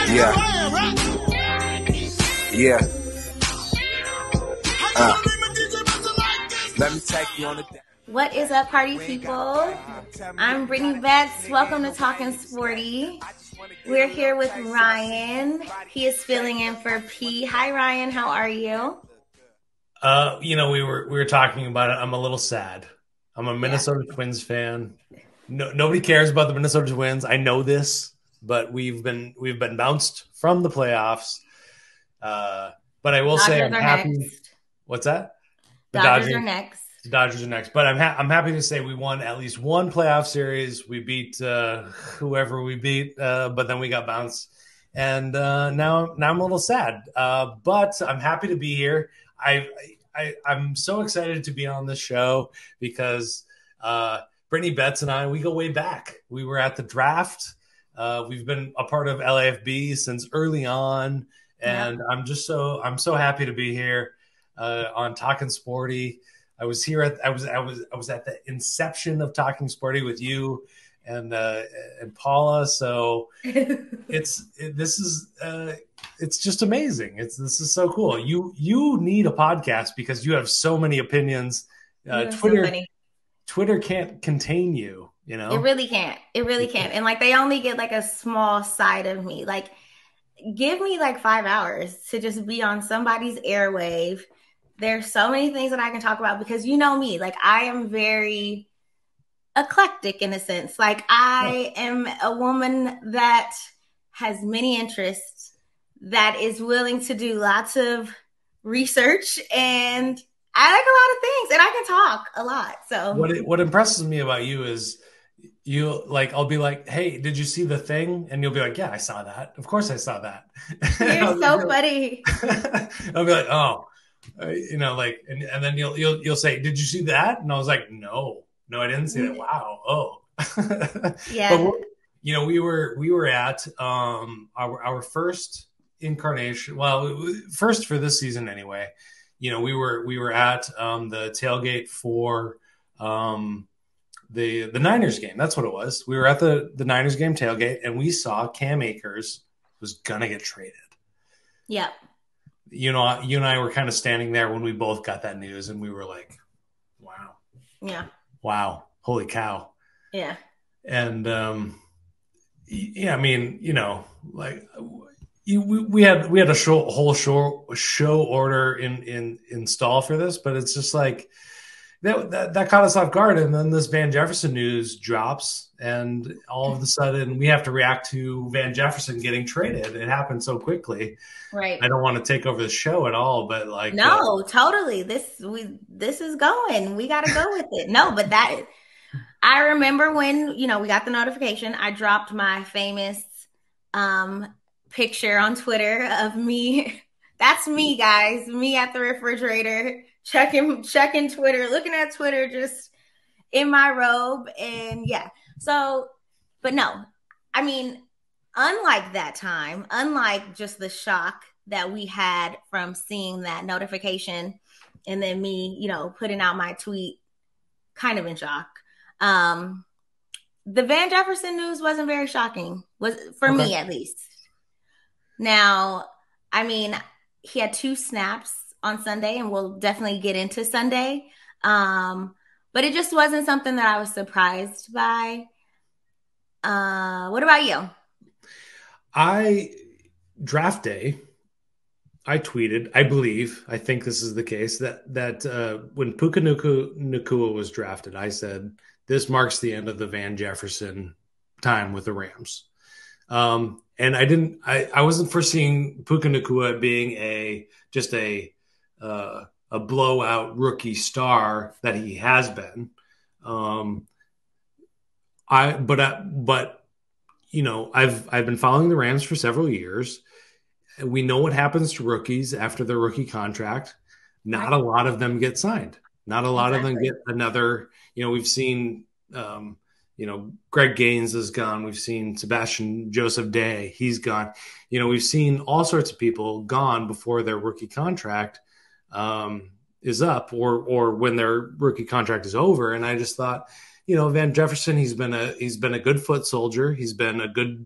Yeah. Yeah. Let me take you on a day. What is up, party people? I'm Brittany Bets. Welcome to Talkin Sporty. We're here with Ryan. He is filling in for P. Hi, Ryan. How are you? We were talking about it. I'm a little sad. I'm a Minnesota Twins fan. Nobody cares about the Minnesota Twins. I know this, but we've been bounced from the playoffs. But I will say I'm happy. Next. What's that? The Dodgers are next. The Dodgers are next. But I'm happy to say we won at least one playoff series. We beat whoever we beat, but then we got bounced. And now I'm a little sad. But I'm happy to be here. I'm so excited to be on this show because Brittany Bets and I, we go way back. We were at the draft. We've been a part of LAFB since early on. And I'm so happy to be here on Talkin Sporty. I was at the inception of Talkin Sporty with you and Paula. So it's just amazing. This is so cool. You need a podcast because you have so many opinions. Twitter can't contain you. You know, it really can't. And like they only get like a small side of me. Like, give me like 5 hours to just be on somebody's airwave. There's so many things that I can talk about because you know me, like I am very eclectic in a sense. Like I am a woman that has many interests, that is willing to do lots of research, and I like a lot of things and I can talk a lot. So what impresses me about you is you like, I'll be like, hey, did you see the thing? And you'll be like, yeah, I saw that. Of course I saw that. You're so funny. I'll be like, oh, and then you'll say, did you see that? And I was like, no, I didn't see that. Wow. Oh, yeah. But we were at our first incarnation. Well, first for this season anyway. We were at the tailgate for the Niners game. That's what it was. We were at the Niners game tailgate, and we saw Cam Akers was gonna get traded. Yep. You and I were kind of standing there when we both got that news, and we were like, wow. Yeah. Wow. Holy cow. Yeah. And, I mean, like we had a whole show order in stall for this, but it's just like that caught us off guard. And then this Van Jefferson news drops, and all of a sudden we have to react to Van Jefferson getting traded. It happened so quickly. Right. I don't want to take over the show at all, but like, no, totally. This is going. We got to go with it. No, but I remember when we got the notification. I dropped my famous picture on Twitter of me. That's me, guys. Me at the refrigerator, checking Twitter, looking at Twitter, just in my robe, and yeah. So, but no, I mean, unlike that time, unlike just the shock that we had from seeing that notification and then me, putting out my tweet kind of in shock. The Van Jefferson news wasn't very shocking, for me at least. Now, I mean, he had 2 snaps on Sunday, and we'll definitely get into Sunday. But it just wasn't something that I was surprised by. What about you? Draft day, I tweeted, I think this is the case, that when Puka Nacua was drafted, I said, this marks the end of the Van Jefferson time with the Rams. And I wasn't foreseeing Puka Nacua being just a blowout rookie star that he has been. I've been following the Rams for several years. We know what happens to rookies after their rookie contract. Not a lot of them get signed. Not a lot of them get another. We've seen, Greg Gaines is gone. We've seen Sebastian Joseph Day. He's gone. We've seen all sorts of people gone before their rookie contract is up, or when their rookie contract is over. And I just thought, Van Jefferson, he's been a good foot soldier. He's been a good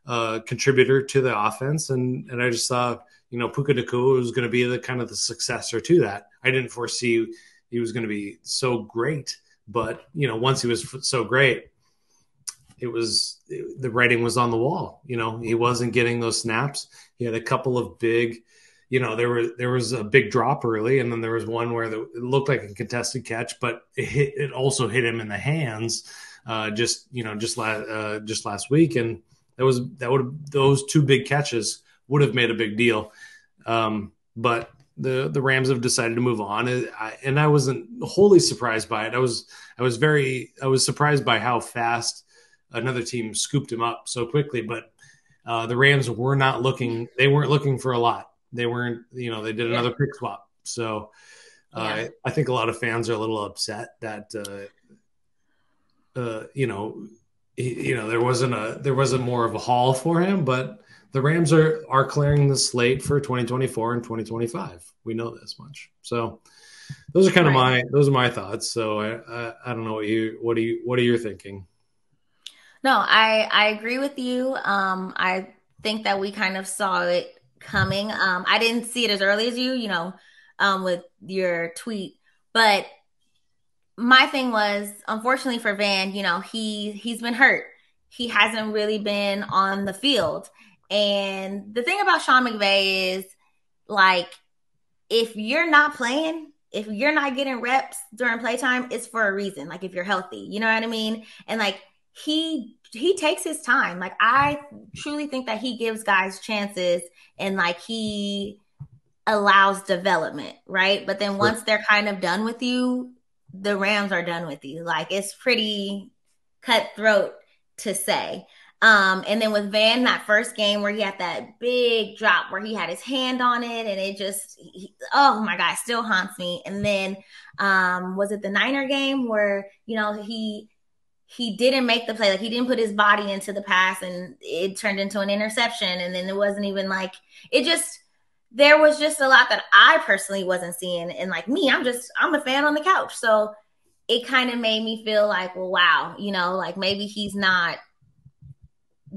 contributor to the offense, and I just saw Puka Nacua was going to be the kind of the successor to that. I didn't foresee he was going to be so great, but once he was so great, the writing was on the wall. He wasn't getting those snaps. He had a couple of big, there was a big drop early, and then there was one where it looked like a contested catch, but it also hit him in the hands just last week, and those two big catches would have made a big deal. But the Rams have decided to move on, and I wasn't wholly surprised by it. I was surprised by how fast another team scooped him up so quickly, but the Rams were not looking. They weren't looking for a lot. They weren't. They did another pick swap. So I think a lot of fans are a little upset that there wasn't more of a haul for him. But the Rams are clearing the slate for 2024 and 2025. We know this much. So those are kind of my thoughts. So I don't know what are you thinking? No, I agree with you. I think that we kind of saw it coming. I didn't see it as early as you, with your tweet. But my thing was, unfortunately for Van, he's been hurt. He hasn't really been on the field. And the thing about Sean McVay is, like, if you're not playing, if you're not getting reps during playtime, it's for a reason. Like, if you're healthy, you know what I mean? And like, he takes his time. Like, I truly think that he gives guys chances, and like he allows development, right? But then once they're kind of done with you, the Rams are done with you. like, it's pretty cutthroat to say. And then with Van, that first game where he had that big drop where he had his hand on it, and it just, oh my God, still haunts me. And then was it the Niner game where, he didn't make the play. Like, he didn't put his body into the pass, and it turned into an interception. And then it wasn't even like, there was just a lot that I personally wasn't seeing. And like me, I'm a fan on the couch. So it kind of made me feel like, well, wow, like maybe he's not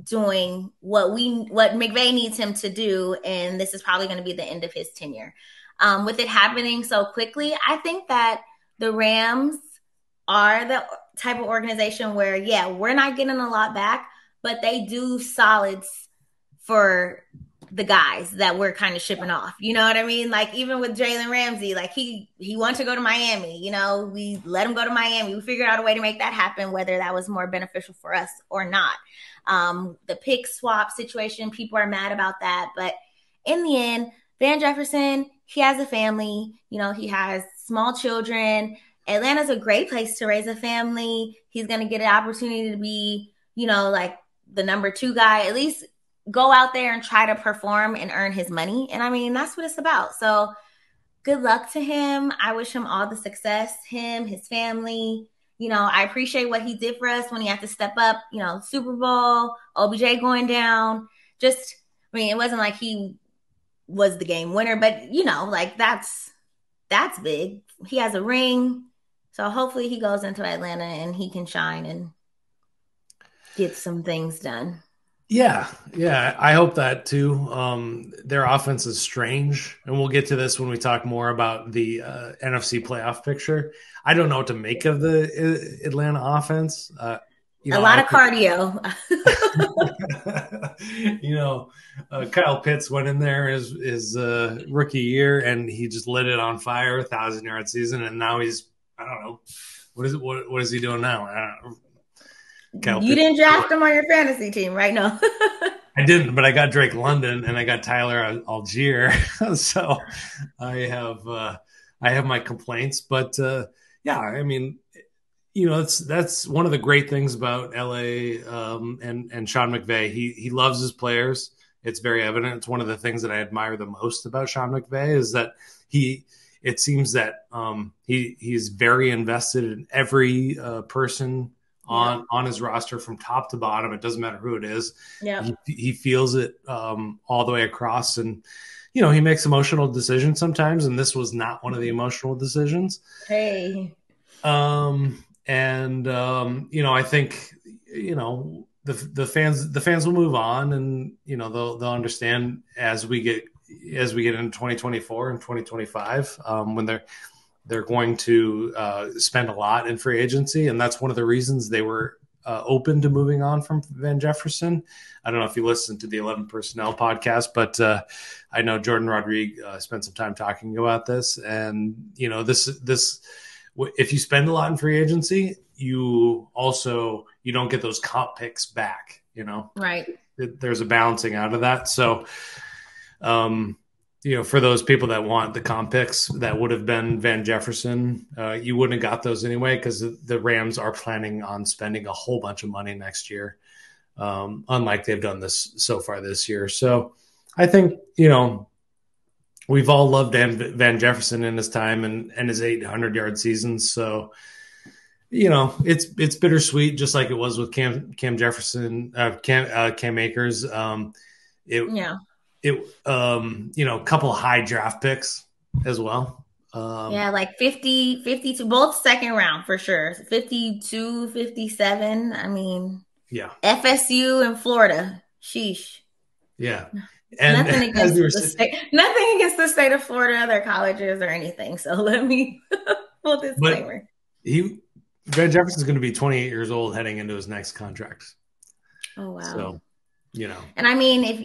doing what McVay needs him to do. And this is probably going to be the end of his tenure. With it happening so quickly, I think that the Rams are the type of organization where, we're not getting a lot back, but they do solids for the guys that we're kind of shipping off. You know what I mean? Like, even with Jalen Ramsey, like he wanted to go to Miami, we let him go to Miami. We figured out a way to make that happen, whether that was more beneficial for us or not. The pick swap situation, people are mad about that. But in the end, Van Jefferson, he has a family, he has small children. Atlanta's a great place to raise a family. He's going to get an opportunity to be, like the number 2 guy, at least go out there and try to perform and earn his money. And I mean, that's what it's about. So good luck to him. I wish him all the success, him, his family. I appreciate what he did for us when he had to step up, Super Bowl, OBJ going down. It wasn't like he was the game winner, but like that's big. He has a ring. So hopefully he goes into Atlanta and he can shine and get some things done. Yeah, I hope that too. Their offense is strange, and we'll get to this when we talk more about the NFC playoff picture. I don't know what to make of the Atlanta offense. A lot of cardio. Kyle Pitts went in there his rookie year, and he just lit it on fire, 1,000-yard season, and now he's, I don't know, what is he doing now? I don't know. You didn't draft him on your fantasy team, right? No. I didn't, but I got Drake London and I got Tyler Algier. So I have my complaints, but I mean, that's one of the great things about LA and Sean McVay. He loves his players. It's very evident. It's one of the things that I admire the most about Sean McVay is that it seems that he's very invested in every person on his roster from top to bottom. It doesn't matter who it is. Yeah. He feels it all the way across. And, he makes emotional decisions sometimes. And this was not one of the emotional decisions. Hey. I think, the fans will move on, and they'll understand as we get into 2024 and 2025, when they're going to spend a lot in free agency, and that's one of the reasons they were open to moving on from Van Jefferson. I don't know if you listened to the 11 Personnel podcast, but I know Jordan Rodriguez spent some time talking about this. And, this if you spend a lot in free agency, you don't get those comp picks back, Right. There's a balancing out of that. So, for those people that want the comp picks that would have been Van Jefferson, you wouldn't have got those anyway, because the Rams are planning on spending a whole bunch of money next year, unlike they've done this so far this year. So I think, we've all loved Van Jefferson in his time and his 800-yard seasons. So, it's bittersweet, just like it was with Cam Jefferson, Cam Akers. A couple of high draft picks as well. Like 50, 52, both second round for sure. 52, 57. I mean, FSU and Florida. Sheesh. Yeah. And nothing against the state of Florida, their colleges or anything. So let me full disclaimer. Van Jefferson's going to be 28 years old heading into his next contract. Oh, wow. So, And I mean, if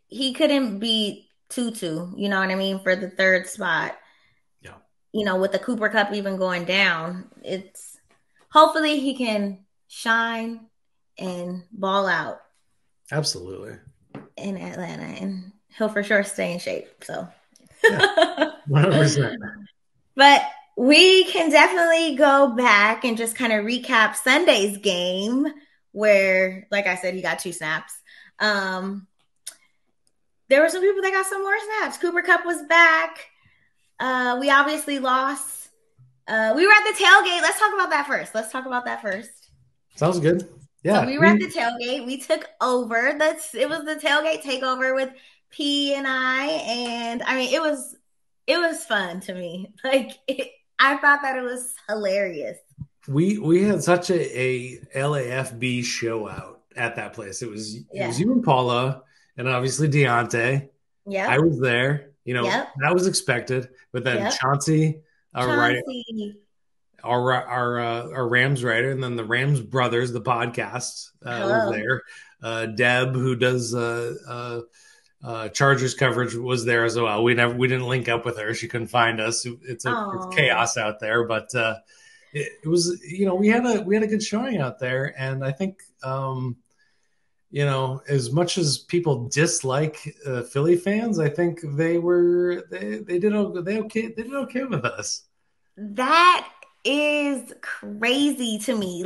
he couldn't beat Tutu, you know what I mean, for the third spot. Yeah. With the Cooper Cup even going down, hopefully he can shine and ball out. Absolutely. In Atlanta, and he'll for sure stay in shape. So, 100%. But we can definitely go back and just kind of recap Sunday's game, where, like I said, he got 2 snaps. There were some people that got some more snaps. Cooper Kupp was back. We obviously lost. We were at the tailgate. Let's talk about that first. Sounds good. Yeah. So we were at the tailgate. We took over. It was the tailgate takeover with P and and I mean, it was fun to me. I thought that it was hilarious. We had such a LAFB show out at that place. It was you and Paula, and obviously Deontay. Yeah, I was there. That was expected. But then Chauncey, our Rams writer, and then the Rams brothers, the podcast, was there. Deb, who does Chargers coverage, was there as well. We didn't link up with her; she couldn't find us. It's chaos out there, but it was we had a good showing out there, and I think as much as people dislike Philly fans, I think they did okay with us. That is crazy to me.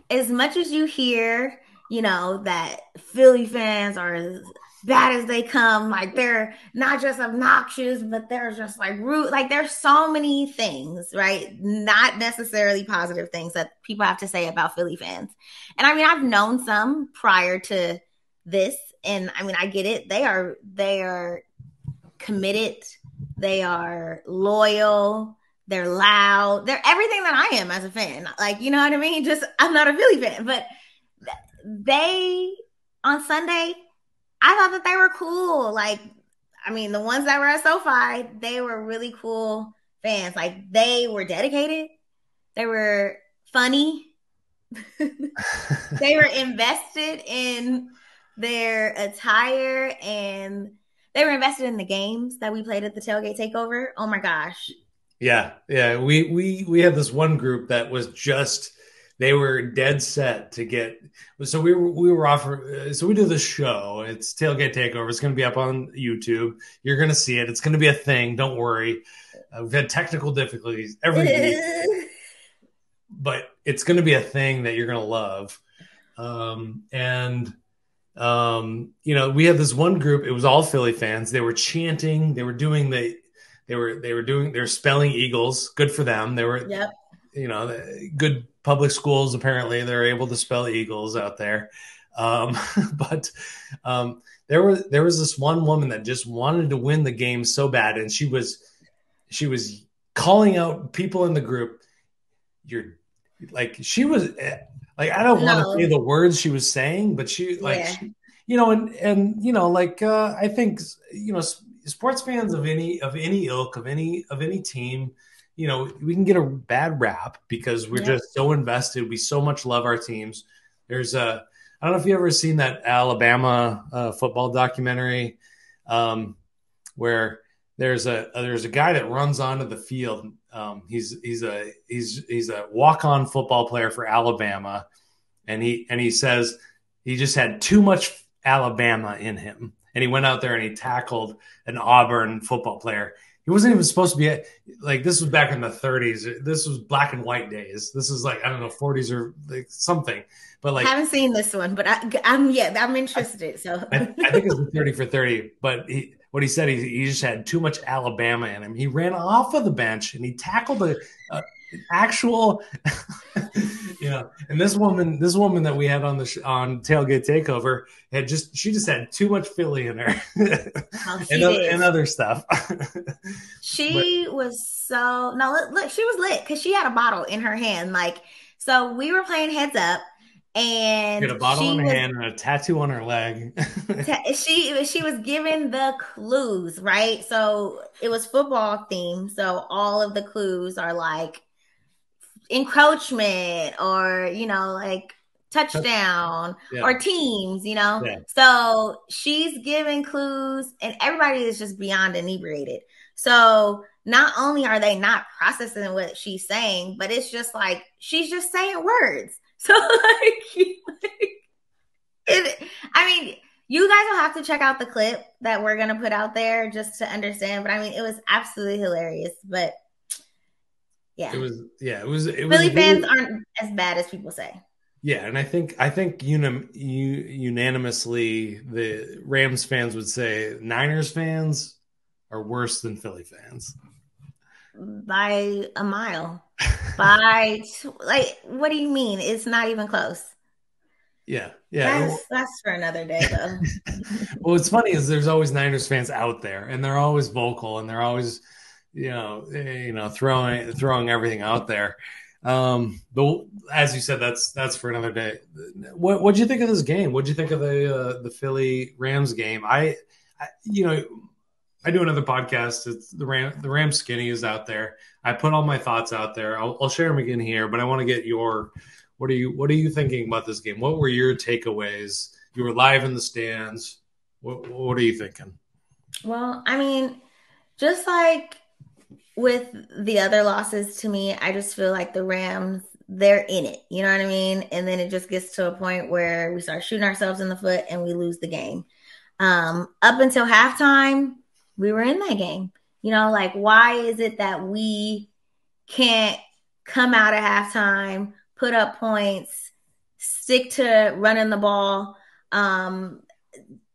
As much as you hear, that Philly fans are as bad as they come, they're not just obnoxious, but they're just rude. There's so many things, right? Not necessarily positive things that people have to say about Philly fans. And I mean, I've known some prior to this, and I mean, I get it. They are committed. They are loyal. They're loud. They're everything that I am as a fan. You know what I mean? Just, I'm not a Philly fan, but on Sunday, I thought that they were cool. The ones that were at SoFi, they were really cool fans. They were dedicated. They were funny. They were invested in their attire, and they were invested in the games that we played at the tailgate takeover. Oh my gosh. Yeah. We had this one group that was just, they were dead set to get. So we were offered. So we do this show. It's Tailgate Takeover. It's going to be up on YouTube. You're going to see it. It's going to be a thing. Don't worry. We've had technical difficulties every week, but it's going to be a thing that you're going to love. We had this one group. It was all Philly fans. They were chanting. They were spelling Eagles. Good for them. They were, good public schools. Apparently, they're able to spell Eagles out there. But there was this one woman that just wanted to win the game so bad, and she was calling out people in the group. Like, I don't want to say No. the words she was saying, but Yeah. I think, sports fans of any ilk, of any team, we can get a bad rap because we're Yep. just so invested. We so much love our teams. I don't know if you ever seen that Alabama football documentary, where there's a guy that runs onto the field. He's a walk on football player for Alabama, and he says he just had too much Alabama in him, and he went out there and he tackled an Auburn football player. He wasn't even supposed to be like, this was back in the 30s. This was black and white days. This is like, I don't know, 40s or like something. But like, Haven't seen this one, but I'm interested. So I think it was 30 for 30, but what he said, he just had too much Alabama in him. He ran off of the bench and he tackled an actual, and this woman that we had on on Tailgate Takeover she just had too much Philly in her she did. and other stuff. She was so no look, she was lit because she had a bottle in her hand. Like, so we were playing heads up, and She had a bottle in her hand and a tattoo on her leg. she was given the clues, right? So it was football themed. So all of the clues are like encroachment or, like touchdown Yeah. or teams. Yeah. So she's giving clues and everybody is just beyond inebriated. So not only are they not processing what she's saying, but it's just like she's just saying words. So I mean, you guys will have to check out the clip that we're gonna put out there just to understand. But I mean, it was absolutely hilarious. But yeah, it was Philly fans aren't as bad as people say. Yeah, and I think unanimously the Rams fans would say Niners fans are worse than Philly fans by a mile. By like, what do you mean? It's not even close. Yeah. That's for another day, though. Well, what's funny is there's always Niners fans out there, and they're always vocal, and they're always, throwing everything out there. But as you said, that's for another day. What'd you think of this game? What'd you think of the Philly Rams game? I do another podcast. It's the Ram Skinny is out there. I put all my thoughts out there. I'll share them again here, but I want to get what are you thinking about this game? What were your takeaways? You were live in the stands. What are you thinking? Well, I mean, just like with the other losses to me, I just feel like the Rams, they're in it. You know what I mean? And then it just gets to a point where we start shooting ourselves in the foot and we lose the game. Up until halftime, we were in that game. Like, why is it that we can't come out at halftime, put up points, stick to running the ball?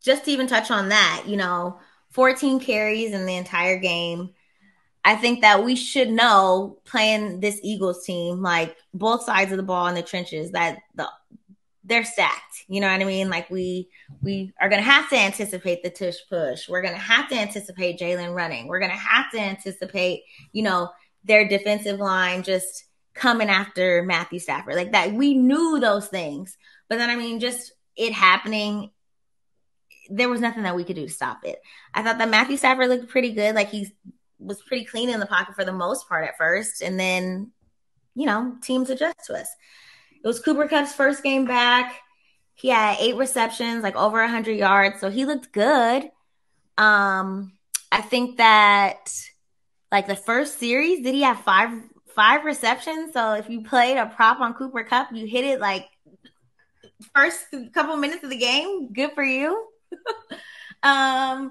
Just to even touch on that, 14 carries in the entire game. I think that we should know, playing this Eagles team, like both sides of the ball in the trenches, that they're stacked. You know what I mean? Like we are going to have to anticipate the tush push. We're going to have to anticipate Jalen running. We're going to have to anticipate, their defensive line just coming after Matthew Stafford. Like that, we knew those things. But then, I mean, just it happening, there was nothing that we could do to stop it. I thought that Matthew Stafford looked pretty good. Like he was pretty clean in the pocket for the most part at first. And then, teams adjust to us. It was Cooper Kupp's first game back. He had 8 receptions, like over 100 yards. So he looked good. I think that like the first series, did he have five receptions? So if you played a prop on Cooper Kupp, you hit it like first couple minutes of the game. Good for you. I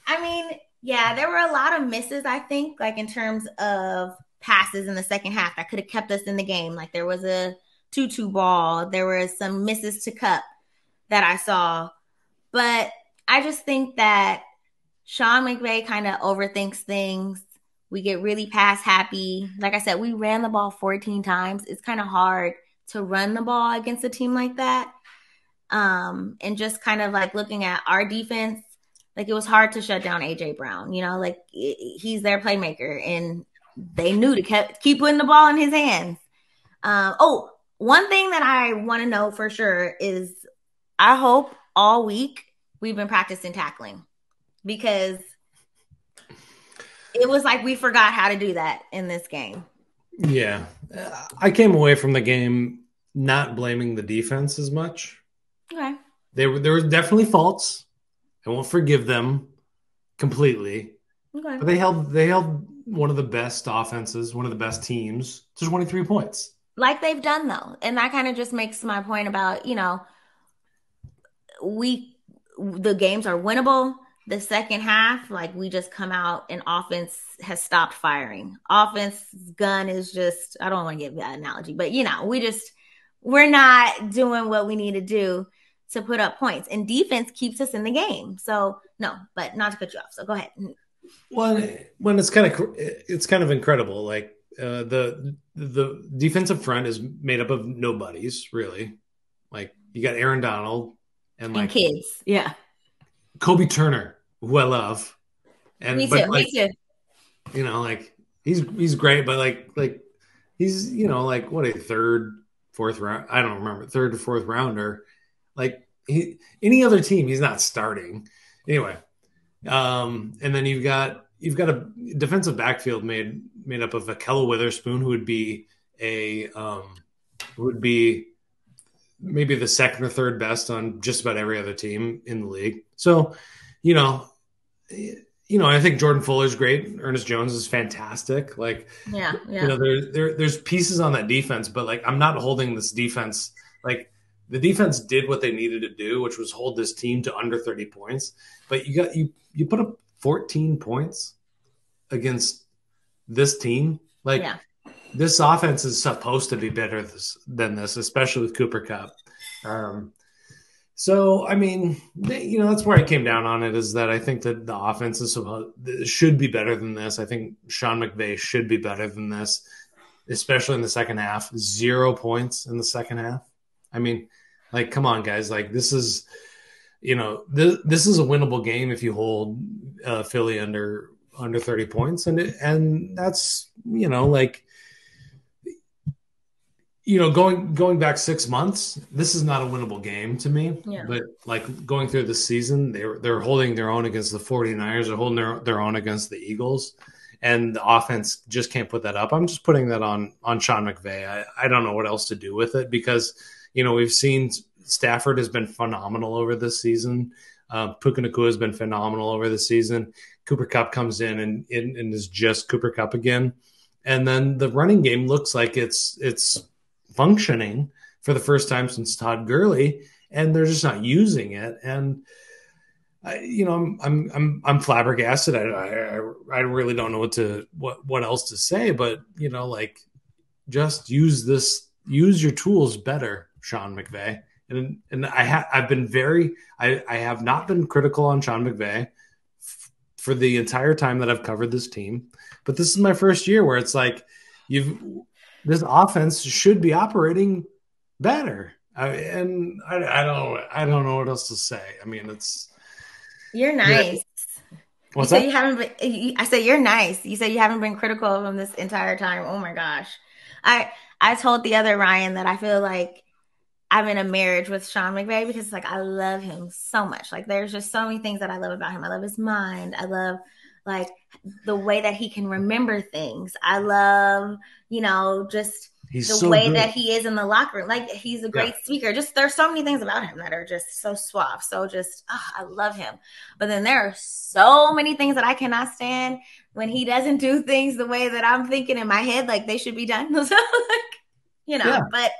mean, yeah, there were a lot of misses, I think, like in terms of passes in the second half that could have kept us in the game. Like there was a 2-2 ball. There were some misses to Kupp that I saw. But I just think that Sean McVay kind of overthinks things. We get really pass happy. Like I said, we ran the ball 14 times. It's kind of hard to run the ball against a team like that. And just kind of like looking at our defense, like it was hard to shut down AJ Brown. Like he's their playmaker, and they knew to keep putting the ball in his hands. One thing that I want to know for sure is I hope all week we've been practicing tackling, because it was like we forgot how to do that in this game. Yeah. I came away from the game not blaming the defense as much. Okay. There were definitely faults. I won't forgive them completely. Okay. But they held one of the best offenses, one of the best teams to 23 points. Like they've done though. And that kind of just makes my point about, the games are winnable. The second half, like we just come out and offense has stopped firing. Offense gun is just, I don't want to give that analogy, but we're not doing what we need to do to put up points, and defense keeps us in the game. So no, but not to cut you off. So go ahead. Well, when it's kind of incredible. Like the defensive front is made up of nobodies, really. Like you got Aaron Donald and kids, yeah. Kobe Turner, who I love, and me too. Me too. Like he's great, but like he's what, a third, fourth round. I don't remember, third to fourth rounder. Like any other team, he's not starting anyway. And then you've got a defensive backfield made up of Akella Witherspoon, who would be maybe the second or third best on just about every other team in the league. So, I think Jordan Fuller's great. Ernest Jones is fantastic. Like, yeah. There's pieces on that defense, but like I'm not holding this defense. Like the defense did what they needed to do, which was hold this team to under 30 points. But you put up 14 points against this team. Like this offense is supposed to be better than this, especially with Cooper Kupp. So, I mean, that's where I came down on it, is that I think that the offense should be better than this. I think Sean McVay should be better than this, especially in the second half. 0 points in the second half. I mean, like, come on, guys. Like, this is, this is a winnable game if you hold Philly under 30 points. And that's, going back 6 months, this is not a winnable game to me. Yeah. But like going through the season, they're holding their own against the 49ers. They're holding their own against the Eagles, and the offense just can't put that up. I'm just putting that on Sean McVay. I don't know what else to do with it, because we've seen Stafford has been phenomenal over this season. Puka Nacua has been phenomenal over the season. Cooper Kupp comes in and is just Cooper Kupp again, and then the running game looks like it's functioning for the first time since Todd Gurley, and they're just not using it. And I'm flabbergasted. I really don't know what else to say, but just use your tools better, Sean McVay. And I have not been critical on Sean McVay for the entire time that I've covered this team, but this is my first year where it's like this offense should be operating better. I don't know what else to say. I mean, you're nice. Yeah. What's that? I said you're nice. You said you haven't been critical of him this entire time. Oh my gosh. I told the other Ryan that I feel like I'm in a marriage with Sean McVay, because like I love him so much. Like there's just so many things that I love about him. I love his mind. I love like the way that he can remember things. I love, just the way that he is in the locker room. Like he's a great speaker. Just there's so many things about him that are just so suave. So just I love him. But then there are so many things that I cannot stand when he doesn't do things the way that I'm thinking in my head, like they should be done. But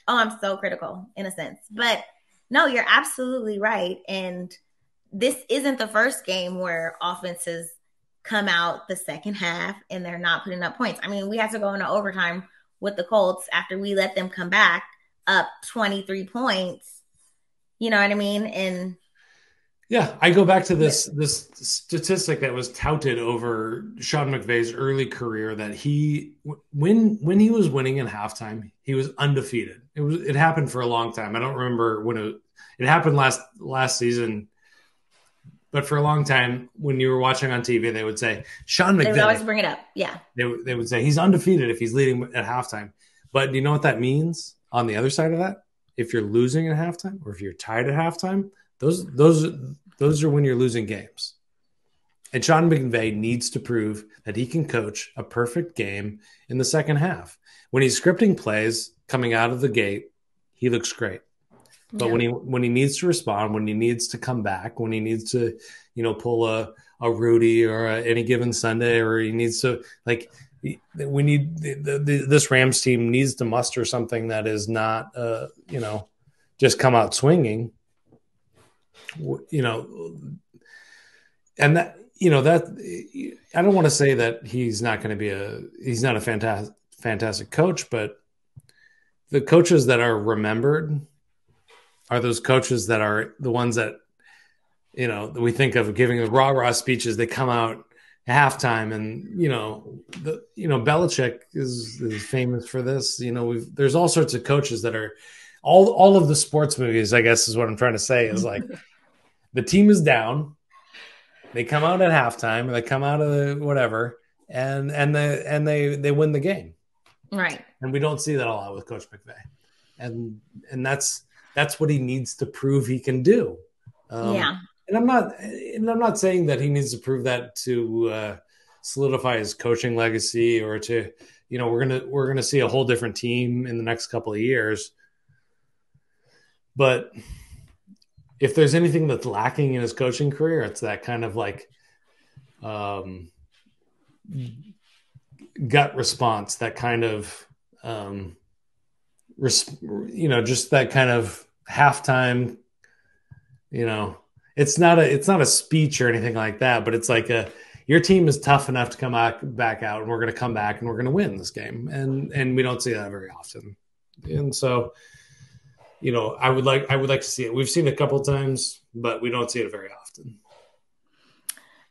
I'm so critical in a sense. But no, you're absolutely right. And this isn't the first game where offenses come out the second half and they're not putting up points. I mean, we had to go into overtime with the Colts after we let them come back up 23 points. You know what I mean? And yeah, I go back to this statistic that was touted over Sean McVay's early career, that when he was winning at halftime, he was undefeated. It happened for a long time. I don't remember when it happened last season. But for a long time, when you were watching on TV, they would say, Sean McVay. They would always bring it up. Yeah. They would say he's undefeated if he's leading at halftime. But do you know what that means? on the other side of that, if you're losing at halftime or if you're tied at halftime, those are when you're losing games. And Sean McVay needs to prove that he can coach a perfect game in the second half. When he's scripting plays coming out of the gate, he looks great. But when he needs to respond, when he needs to come back, when he needs to, pull a Rudy or any given Sunday, or he needs to we need this Rams team needs to muster something that is not, just come out swinging, and that. That I don't want to say that he's not a fantastic coach, but the coaches that are remembered are those coaches that are the ones that, we think of giving the rah-rah speeches. They come out at halftime and, Belichick is famous for this. There's all sorts of coaches that are all of the sports movies, I guess is what I'm trying to say, is like the team is down. They come out at halftime, or they come out of the whatever, and they win the game, right? And we don't see that a lot with Coach McVay, and that's what he needs to prove he can do. And I'm not saying that he needs to prove that to solidify his coaching legacy, or to we're gonna see a whole different team in the next couple of years, but. If there's anything that's lacking in his coaching career, it's that kind of gut response, that kind of, just that kind of halftime, it's not a speech or anything like that, but it's like your team is tough enough to come back out, and we're going to come back and we're going to win this game. And we don't see that very often. And so, I would like to see it. We've seen it a couple of times, but we don't see it very often.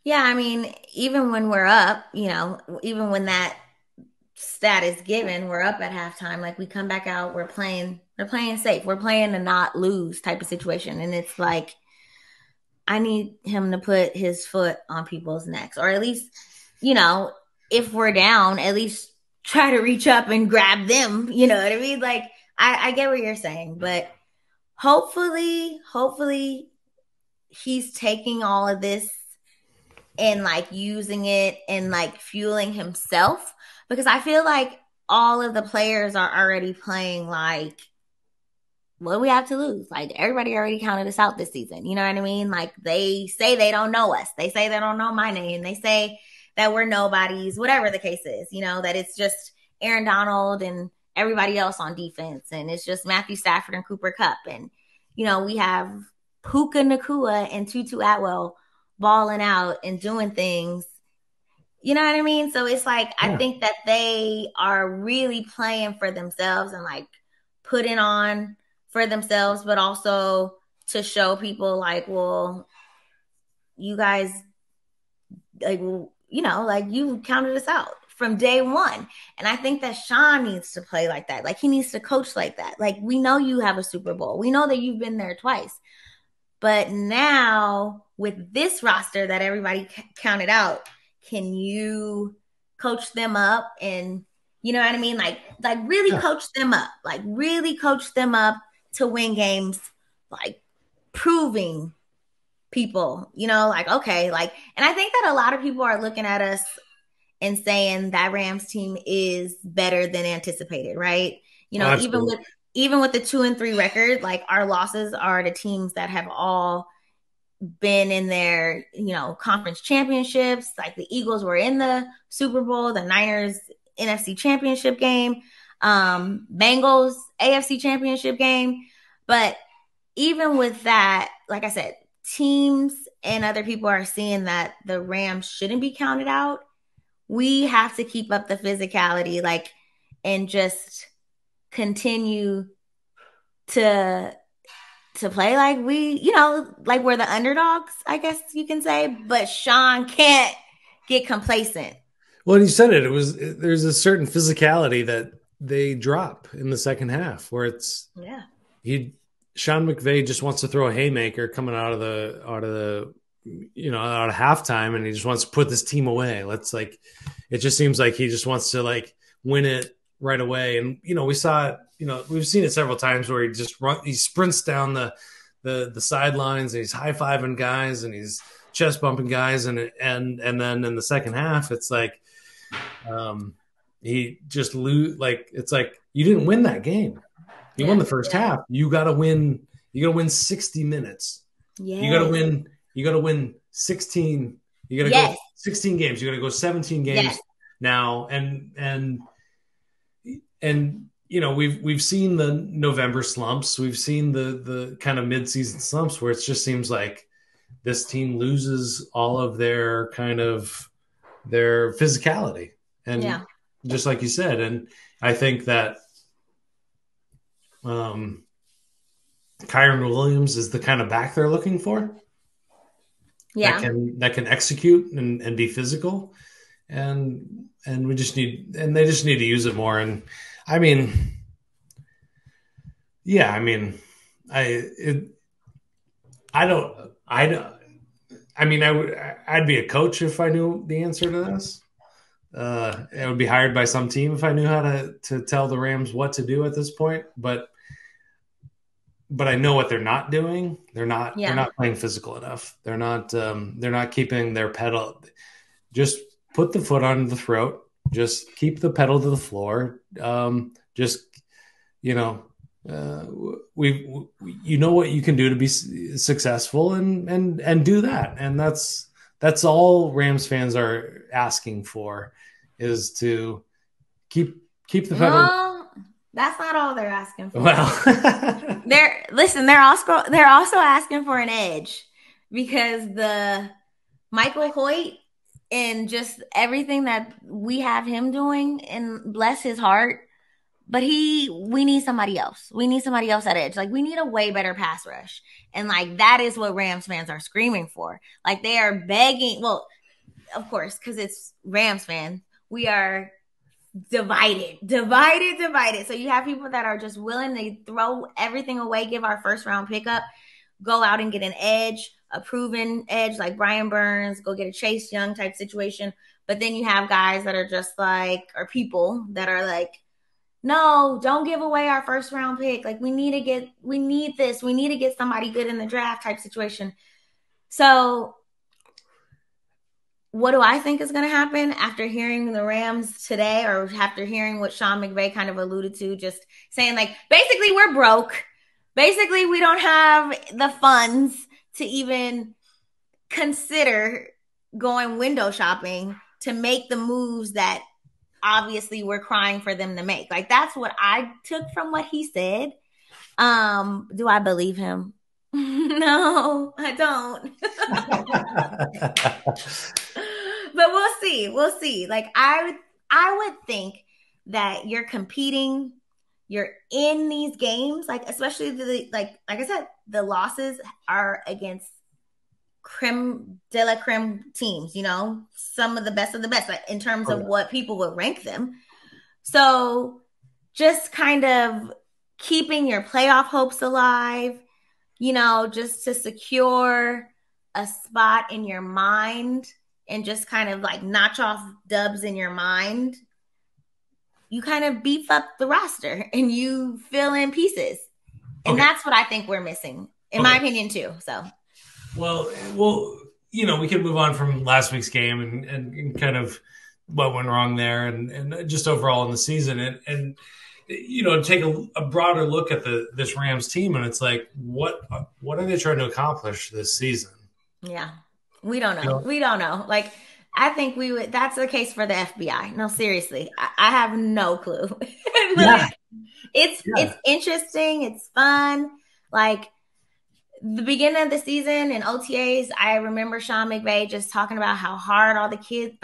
Yeah, I mean, even when we're up, even when that stat is given, we're up at halftime. Like, we come back out, we're playing safe. We're playing a not lose type of situation. And it's like, I need him to put his foot on people's necks, or at least, if we're down, at least try to reach up and grab them. You know what I mean? Like, I get what you're saying, but hopefully he's taking all of this and using it and fueling himself, because I feel like all of the players are already playing what do we have to lose? Everybody already counted us out this season. You know what I mean? They say they don't know us. They say they don't know my name. They say that we're nobodies, whatever the case is, that it's just Aaron Donald and everybody else on defense, and it's just Matthew Stafford and Cooper Kupp, and we have Puka Nacua and Tutu Atwell balling out and doing things. You know what I mean? So it's I think that they are really playing for themselves and putting on for themselves, but also to show people well, you guys you counted us out from day one. And I think that Sean needs to play like that. He needs to coach like that. We know you have a Super Bowl. We know that you've been there twice. But now with this roster that everybody counted out, can you coach them up and, you know what I mean? Really coach them up. Really coach them up to win games, proving people, okay. And I think that a lot of people are looking at us and saying that Rams team is better than anticipated, right? Even with the 2-3 record, our losses are the teams that have all been in their, conference championships. The Eagles were in the Super Bowl, the Niners NFC championship game, Bengals AFC championship game. But even with that, like I said, teams and other people are seeing that the Rams shouldn't be counted out. We have to keep up the physicality, and just continue to play we're the underdogs, I guess you can say. But Sean can't get complacent. Well, you said it. There's a certain physicality that they drop in the second half, where Sean McVay just wants to throw a haymaker coming out of halftime, and he just wants to put this team away. It just seems like he just wants to win it right away. And we saw it we've seen it several times where he sprints down the sidelines and he's high-fiving guys and he's chest bumping guys, and then in the second half it's like he just it's like you didn't win that game. You won the first half. You gotta win 60 minutes. Yes. You gotta win 16. You gotta go 16 games. You gotta go 17 games now. And we've seen the November slumps. We've seen the kind of mid-season slumps where it just seems like this team loses all of their physicality. And just like you said, and I think that Kyron Williams is the kind of back they're looking for. Yeah. That can execute and be physical. And they just need to use it more. And I'd be a coach if I knew the answer to this. I would be hired by some team if I knew how to tell the Rams what to do at this point. But I know what they're not doing. They're not playing physical enough. They're not keeping their pedal. Just put the foot on the throat. Just keep the pedal to the floor. You know what you can do to be successful and do that. And that's all Rams fans are asking for, is to keep the pedal. No, that's not all they're asking for. Well, they're also asking for an edge, because the Michael Hoyt and just everything that we have him doing, and bless his heart, but we need somebody else. We need somebody else at edge. Like, we need a way better pass rush. And like, that is what Rams fans are screaming for. Like, they are begging. Well, of course, because it's Rams fans. We are divided. So you have people that are just willing to throw everything away, give our first round pickup, go out and get an edge, a proven edge like Brian Burns, go get a Chase Young type situation. But then you have guys that are just like, or people that are like, no, don't give away our first round pick. Like, we need this. We need to get somebody good in the draft type situation. So what do I think is going to happen after hearing the Rams today, or after hearing what Sean McVay kind of alluded to, just saying like, basically we're broke. Basically we don't have the funds to even consider going window shopping to make the moves that obviously we're crying for them to make. Like, that's what I took from what he said. Do I believe him? No, I don't. But we'll see. Like, I would think that you're competing, you're in these games, like, especially like I said, the losses are against creme de la creme teams, some of the best, like, in terms of what people would rank them. So just kind of keeping your playoff hopes alive, just to secure a spot in your mind and just kind of like notch off dubs in your mind. You kind of beef up the roster and you fill in pieces. And that's what I think we're missing, in my opinion, too. So. Well, we could move on from last week's game and kind of what went wrong there and just overall in the season and take a broader look at this Rams team. And it's like, what are they trying to accomplish this season? Yeah, we don't know. We don't know. Like, I think that's the case for the FBI. No, seriously, I have no clue. It's interesting. It's fun. Like, the beginning of the season in OTAs, I remember Sean McVay just talking about how hard all the kids,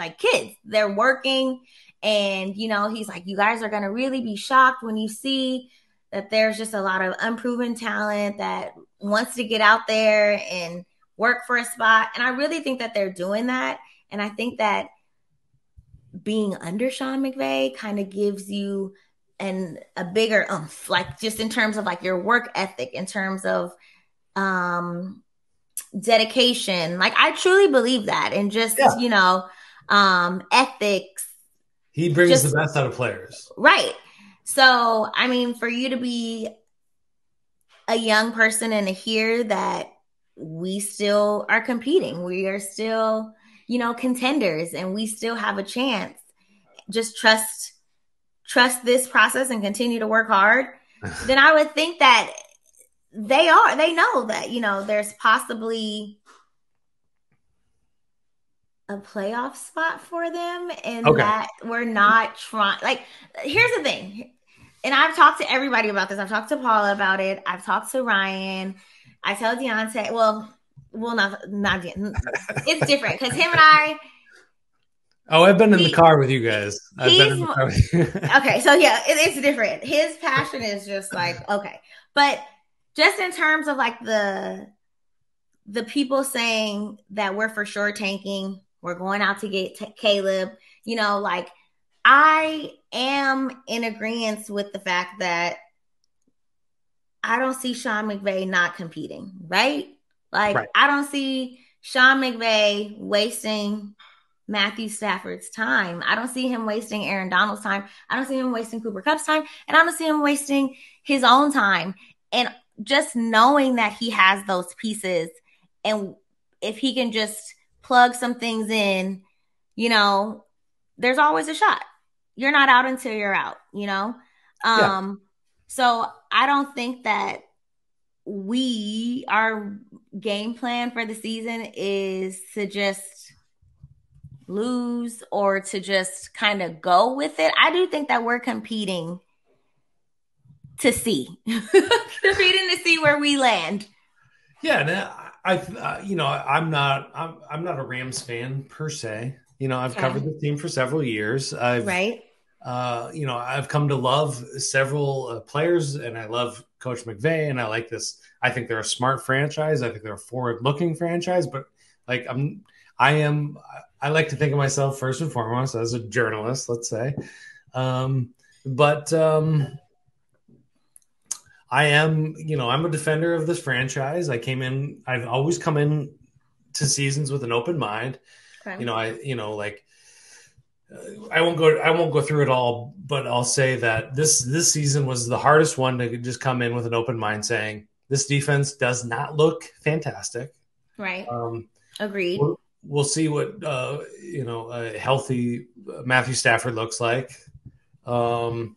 they're working. And, he's like, you guys are going to really be shocked when you see that there's just a lot of unproven talent that wants to get out there and work for a spot. And I really think that they're doing that. And I think that being under Sean McVay kind of gives you a bigger oomph, like, just in terms of like your work ethic, in terms of dedication. Like, I truly believe that. And just, ethics. He brings the best out of players. Right. So, I mean, for you to be a young person and to hear that we still are competing, we are still, contenders, and we still have a chance. Just trust this process and continue to work hard. Then I would think that they know that, there's possibly a playoff spot for them, and that we're not trying. Like, here's the thing. And I've talked to everybody about this. I've talked to Paula about it. I've talked to Ryan. I tell Deontay, well, not it's different because him and I. Oh, I've been in the car with you guys. Okay, so yeah, it's different. His passion is just like, okay. But just in terms of like the people saying that we're for sure tanking, we're going out to get Caleb, like, I am in agreement with the fact that I don't see Sean McVay not competing, right? Like, right. I don't see Sean McVay wasting Matthew Stafford's time. I don't see him wasting Aaron Donald's time. I don't see him wasting Cooper Kupp's time. And I don't see him wasting his own time. And just knowing that he has those pieces, and if he can just plug some things in, there's always a shot. You're not out until you're out, Yeah. So I don't think that our game plan for the season is to just lose or to just kind of go with it. I do think that we're competing to see where we land. Yeah, I'm not a Rams fan per se. I've covered the team for several years. I've come to love several players, and I love Coach McVay, and I like this. I think they're a smart franchise. I think they're a forward-looking franchise. But like I like to think of myself first and foremost as a journalist, let's say. I am, I'm a defender of this franchise. I've always come in to seasons with an open mind. Okay. I won't go through it all, but I'll say that this season was the hardest one to just come in with an open mind, saying this defense does not look fantastic. Right. Agreed. We'll see what a healthy Matthew Stafford looks like. And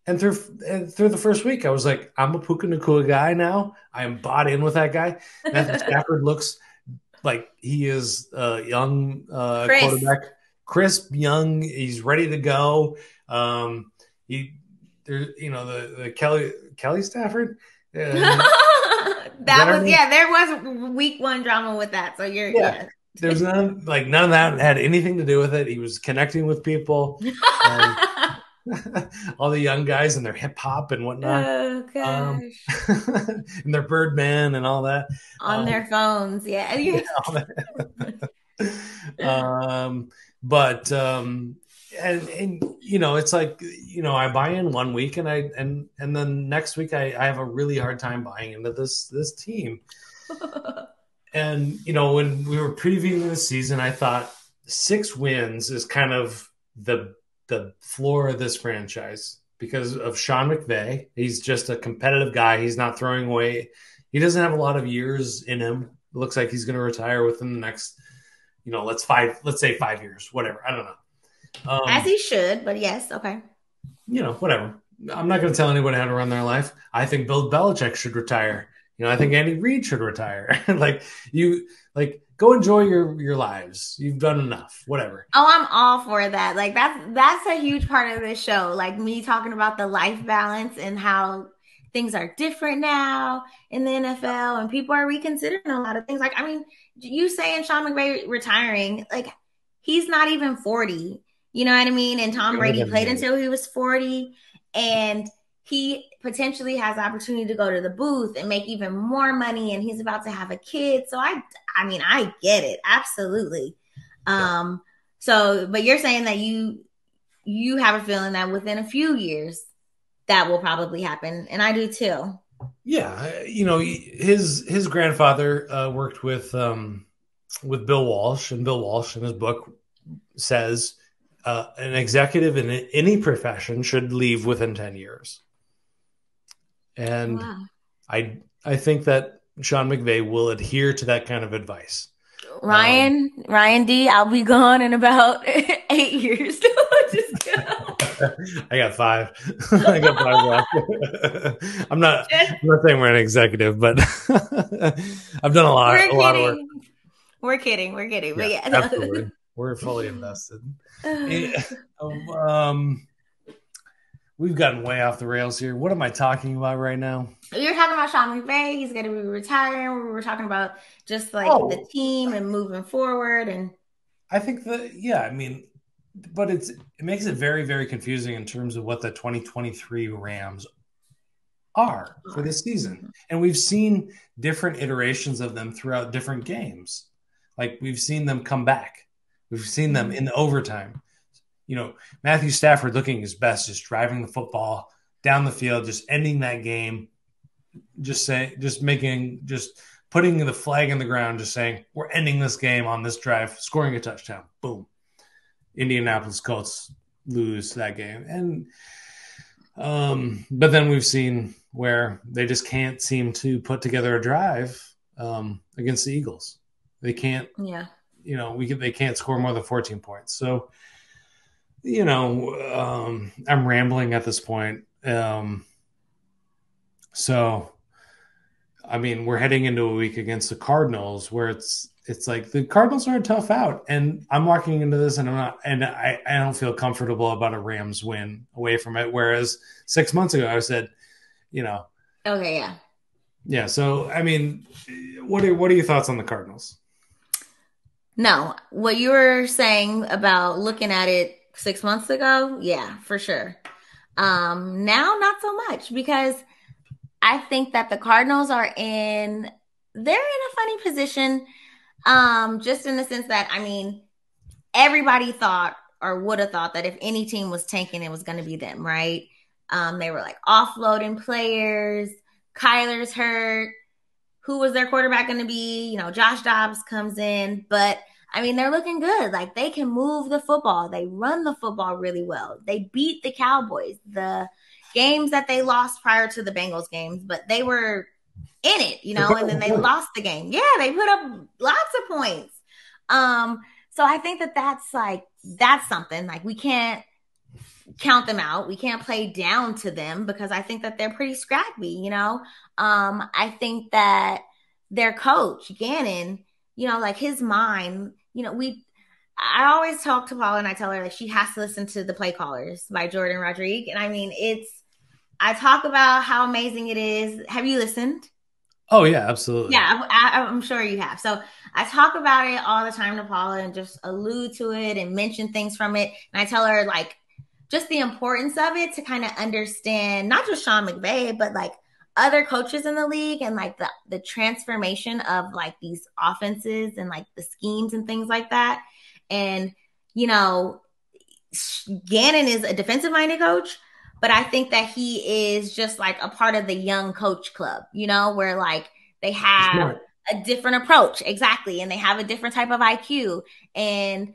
through the first week, I was like, I'm a Puka Nacua guy now. I am bought in with that guy. Matthew Stafford looks like he is a young quarterback. Crisp, young. He's ready to go. The Kelly Stafford. There was week one drama with that. So there's none of that had anything to do with it. He was connecting with people. All the young guys and their hip hop and whatnot. Oh gosh. And their Birdman and all that. On their phones, yeah. It's like, I buy in one week and then next week I have a really hard time buying into this team. And when we were previewing the season, I thought 6 wins is kind of the floor of this franchise because of Sean McVay. He's just a competitive guy. He's not throwing away. He doesn't have a lot of years in him. It looks like he's going to retire within the next, let's say 5 years, whatever. I don't know. As he should, but yes. Okay. Whatever. I'm not going to tell anyone how to run their life. I think Bill Belichick should retire. I think Andy Reid should retire. Go enjoy your lives. You've done enough. Whatever. Oh, I'm all for that. Like that's a huge part of this show. Like me talking about the life balance and how things are different now in the NFL and people are reconsidering a lot of things. Like, I mean, you saying Sean McVay retiring, like he's not even 40. You know what I mean? And Tom Brady played until he was 40, and he potentially has the opportunity to go to the booth and make even more money, and he's about to have a kid. So I get it. Absolutely. Yeah. But you're saying that you have a feeling that within a few years that will probably happen. And I do too. Yeah. His grandfather worked with Bill Walsh, and Bill Walsh in his book says an executive in any profession should leave within 10 years. And Wow. I think that Sean McVay will adhere to that kind of advice. Ryan D, I'll be gone in about 8 years. Just I got 5. I got 5 left. I'm not saying we're an executive, but I've done a lot of work. We're kidding. But yeah, absolutely. We're fully invested. We've gotten way off the rails here. What am I talking about right now? You're talking about Sean McVay. He's going to be retiring. We were talking about just like the team and moving forward. And I think but it makes it very, very confusing in terms of what the 2023 Rams are for this season. And we've seen different iterations of them throughout different games. Like we've seen them come back. We've seen them in the overtime. Matthew Stafford looking his best, just driving the football down the field, just ending that game, putting the flag in the ground, just saying, we're ending this game on this drive, scoring a touchdown. Boom. Indianapolis Colts lose that game. And but then we've seen where they just can't seem to put together a drive against the Eagles. They can't, they can't score more than 14 points. So, I'm rambling at this point. So, I mean, we're heading into a week against the Cardinals where it's like the Cardinals are a tough out, and I'm walking into this and I don't feel comfortable about a Rams win away from it. Whereas 6 months ago, I said, okay, yeah. Yeah. So, I mean, what are your thoughts on the Cardinals? No, what you were saying about looking at it 6 months ago, yeah, for sure. Now, not so much, because I think that the Cardinals they're in a funny position, just in the sense that, I mean, everybody thought or would have thought that if any team was tanking, it was going to be them, right? They were like offloading players. Kyler's hurt. Who was their quarterback going to be? Josh Dobbs comes in, but I mean, they're looking good. Like, they can move the football. They run the football really well. They beat the Cowboys. The games that they lost prior to the Bengals games, but they were in it, and then they lost the game. Yeah, they put up lots of points. So I think that's something. Like, we can't count them out. We can't play down to them, because I think that they're pretty scrappy, I think that their coach, Gannon, like his mind, I always talk to Paula and I tell her that she has to listen to The Play Callers by Jordan Rodriguez. And I mean, I talk about how amazing it is. Have you listened? Oh, yeah, absolutely. Yeah, I'm sure you have. So I talk about it all the time to Paula and just allude to it and mention things from it. And I tell her, like, just the importance of it to kind of understand not just Sean McVay, but like other coaches in the league, and like the transformation of like these offenses and like the schemes and things like that. And, Gannon is a defensive minded coach, but I think that he is just like a part of the young coach club, where like they have a different approach. Exactly. And they have a different type of IQ. And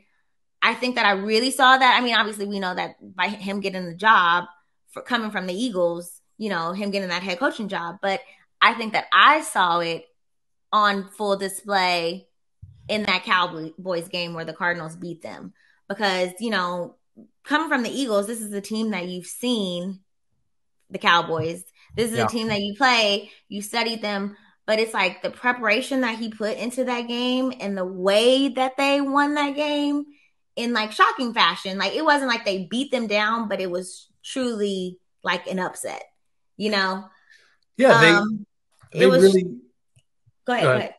I think that I really saw that. I mean, obviously we know that by him getting the job coming from the Eagles, him getting that head coaching job. But I think that I saw it on full display in that Cowboys game where the Cardinals beat them. Because, coming from the Eagles, this is a team that you've seen, the Cowboys. This is a team that you play, you studied them. But it's like the preparation that he put into that game and the way that they won that game in like shocking fashion. Like, it wasn't like they beat them down, but it was truly like an upset, Yeah, they was really. Go ahead.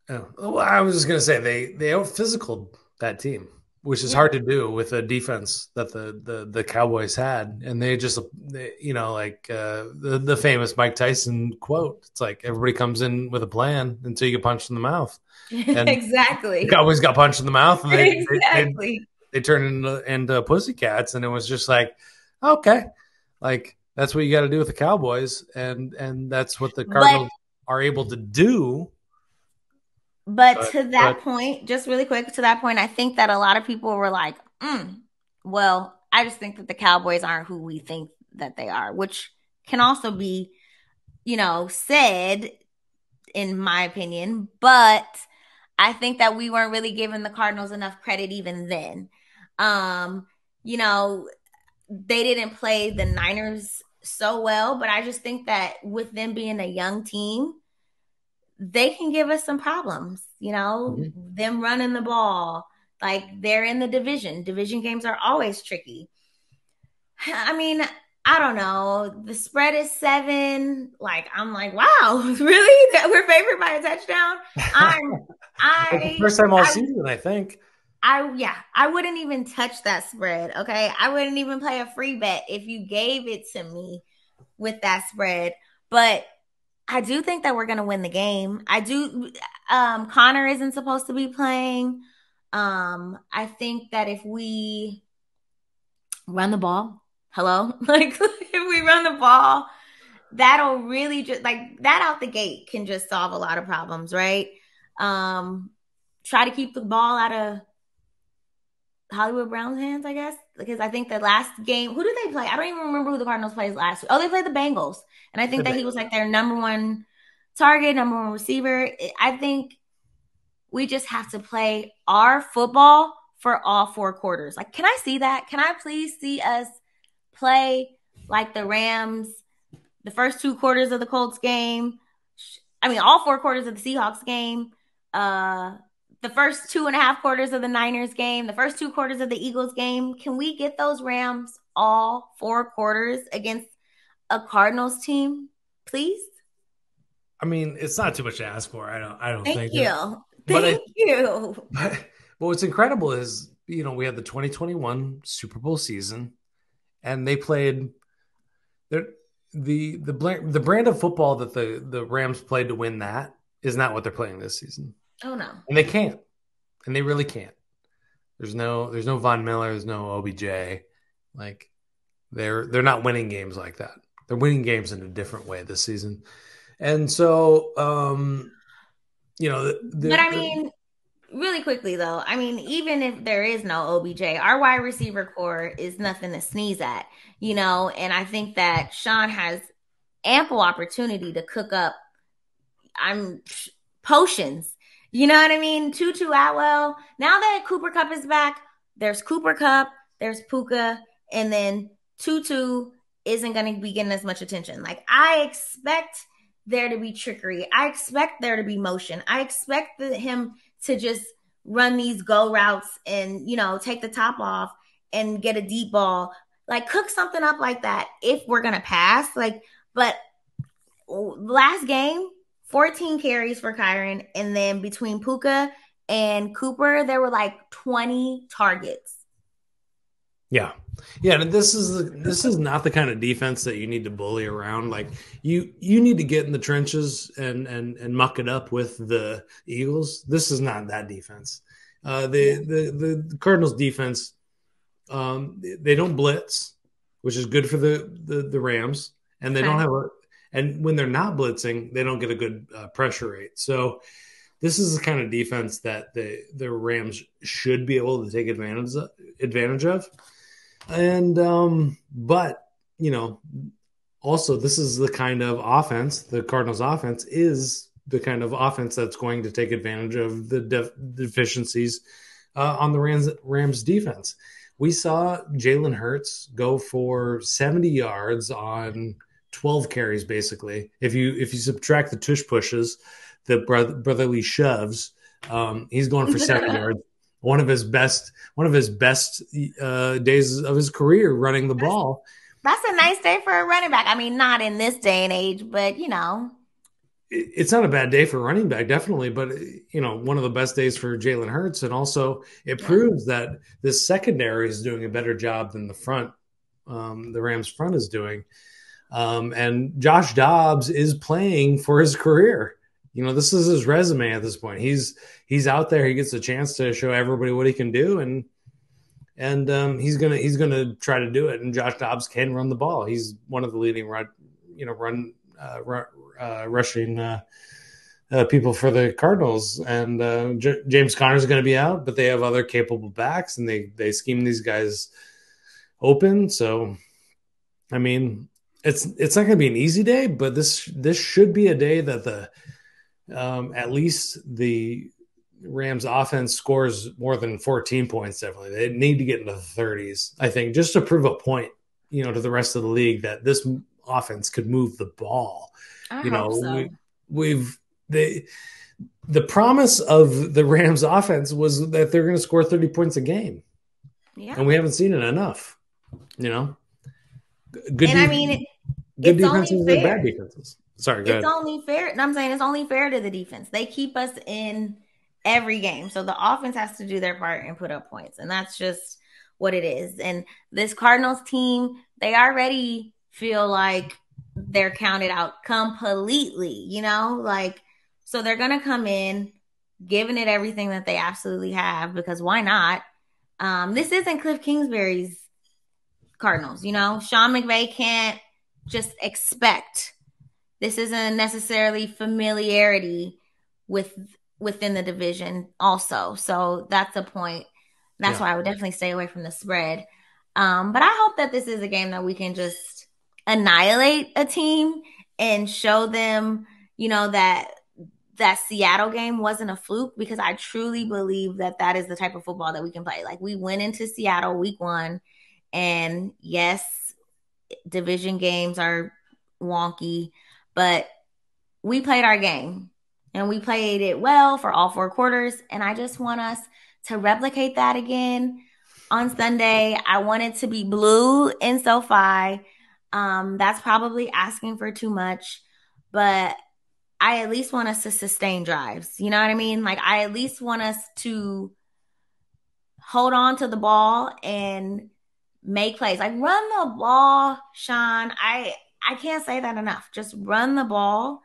Oh, well, I was just gonna say they out physicaled that team, which is hard to do with a defense that the Cowboys had, and the famous Mike Tyson quote. It's like everybody comes in with a plan until you get punched in the mouth. And exactly. The Cowboys got punched in the mouth, and exactly. they turned into pussycats, and it was just like, okay, like that's what you got to do with the Cowboys, and that's what the Cardinals are able to do. But to that point, just really quick to that point, I think that a lot of people were like, Well, I just think that the Cowboys aren't who we think that they are, which can also be, said in my opinion, but I think that we weren't really giving the Cardinals enough credit even then. Um, you know, they didn't play the Niners so well, but I just think that with them being a young team, they can give us some problems, them running the ball. Like they're in the division. Division games are always tricky. I mean, I don't know. The spread is 7. Like I'm like, wow, really? That we're favored by a touchdown? I'm It's the I first time all season, I think. I wouldn't even touch that spread. Okay. I wouldn't even play a free bet if you gave it to me with that spread. But I do think that we're gonna win the game. I do. Connor isn't supposed to be playing. I think that if we run the ball, hello, like if we run the ball, that'll really just like that out the gate can just solve a lot of problems, right? Try to keep the ball out of Hollywood Brown's hands, I guess, because I think the last game, who did they play? I don't even remember who the Cardinals played last week. Oh, they played the Bengals, and I think that he was like their number one target, number one receiver. I think we just have to play our football for all 4 quarters. Like, can I see that? Can I please see us play like the Rams the first 2 quarters of the Colts game? I mean, all 4 quarters of the Seahawks game. The first 2.5 quarters of the Niners game, the first 2 quarters of the Eagles game. Can we get those Rams all 4 quarters against a Cardinals team, please? I mean, it's not too much to ask for. I don't Thank think. you. Thank you. But what's incredible is, we had the 2021 Super Bowl season, and they played the brand of football that the Rams played to win that is not what they're playing this season. Oh no. And they can't. And they really can't. There's no Von Miller, there's no OBJ. Like they're not winning games like that. They're winning games in a different way this season. And so but I mean, really quickly though, I mean, even if there is no OBJ, our wide receiver core is nothing to sneeze at, and I think that Sean has ample opportunity to cook up potions. You know what I mean? Tutu Atwell. Now that Cooper Kupp is back, there's Cooper Kupp, there's Puka, and then Tutu isn't going to be getting as much attention. Like, I expect there to be trickery. I expect there to be motion. I expect him to just run these go routes and, take the top off and get a deep ball. Like, cook something up like that if we're going to pass. Like, but last game, 14 carries for Kyron, and then between Puka and Cooper, there were like 20 targets. Yeah. And this is not the kind of defense that you need to bully around. Like you need to get in the trenches and muck it up with the Eagles. This is not that defense. The Cardinals defense, they don't blitz, which is good for the Rams, and they don't have and when they're not blitzing, they don't get a good pressure rate. So this is the kind of defense that the Rams should be able to take advantage of. And but also this is the kind of offense, the Cardinals offense is the kind of offense that's going to take advantage of the deficiencies on the Rams defense. We saw Jalen Hurts go for 70 yards on 12 carries, basically. If you subtract the tush pushes, the brotherly shoves, he's going for 70 yards. One of his best days of his career running the ball. That's a nice day for a running back. I mean, not in this day and age, but it's not a bad day for a running back, definitely. But one of the best days for Jalen Hurts, and also it proves that this secondary is doing a better job than the front. The Rams front is doing. And Josh Dobbs is playing for his career. This is his resume at this point. He's out there. He gets a chance to show everybody what he can do, and he's gonna try to do it. And Josh Dobbs can run the ball. He's one of the leading rushing people for the Cardinals. And James Conner's going to be out, but they have other capable backs, and they scheme these guys open. So, I mean, it's not going to be an easy day, but this should be a day that the at least the Rams offense scores more than 14 points. Definitely, they need to get into the 30s. I think just to prove a point, to the rest of the league that this offense could move the ball. I hope so. The promise of the Rams offense was that they're going to score 30 points a game. Yeah. And we haven't seen it enough, Good and I mean, good defenses and bad defenses. Sorry, go ahead. It's only fair. I'm saying it's only fair to the defense. They keep us in every game. So the offense has to do their part and put up points. And that's just what it is. And this Cardinals team, they already feel like they're counted out completely, so they're going to come in giving it everything that they absolutely have, because why not? This isn't Cliff Kingsbury's Cardinals, Sean McVay can't just expect. This isn't necessarily familiarity within the division also. So that's a point. That's why I would definitely stay away from the spread. But I hope that this is a game that we can just annihilate a team and show them, that Seattle game wasn't a fluke, because I truly believe that is the type of football that we can play. Like, we went into Seattle week 1, and yes, division games are wonky, but we played our game and we played it well for all 4 quarters. And I just want us to replicate that again on Sunday. I want it to be blue in SoFi. That's probably asking for too much, but I at least want us to sustain drives. You know what I mean? Like, I at least want us to hold on to the ball and make plays. Like, run the ball, Sean. I can't say that enough. Just run the ball.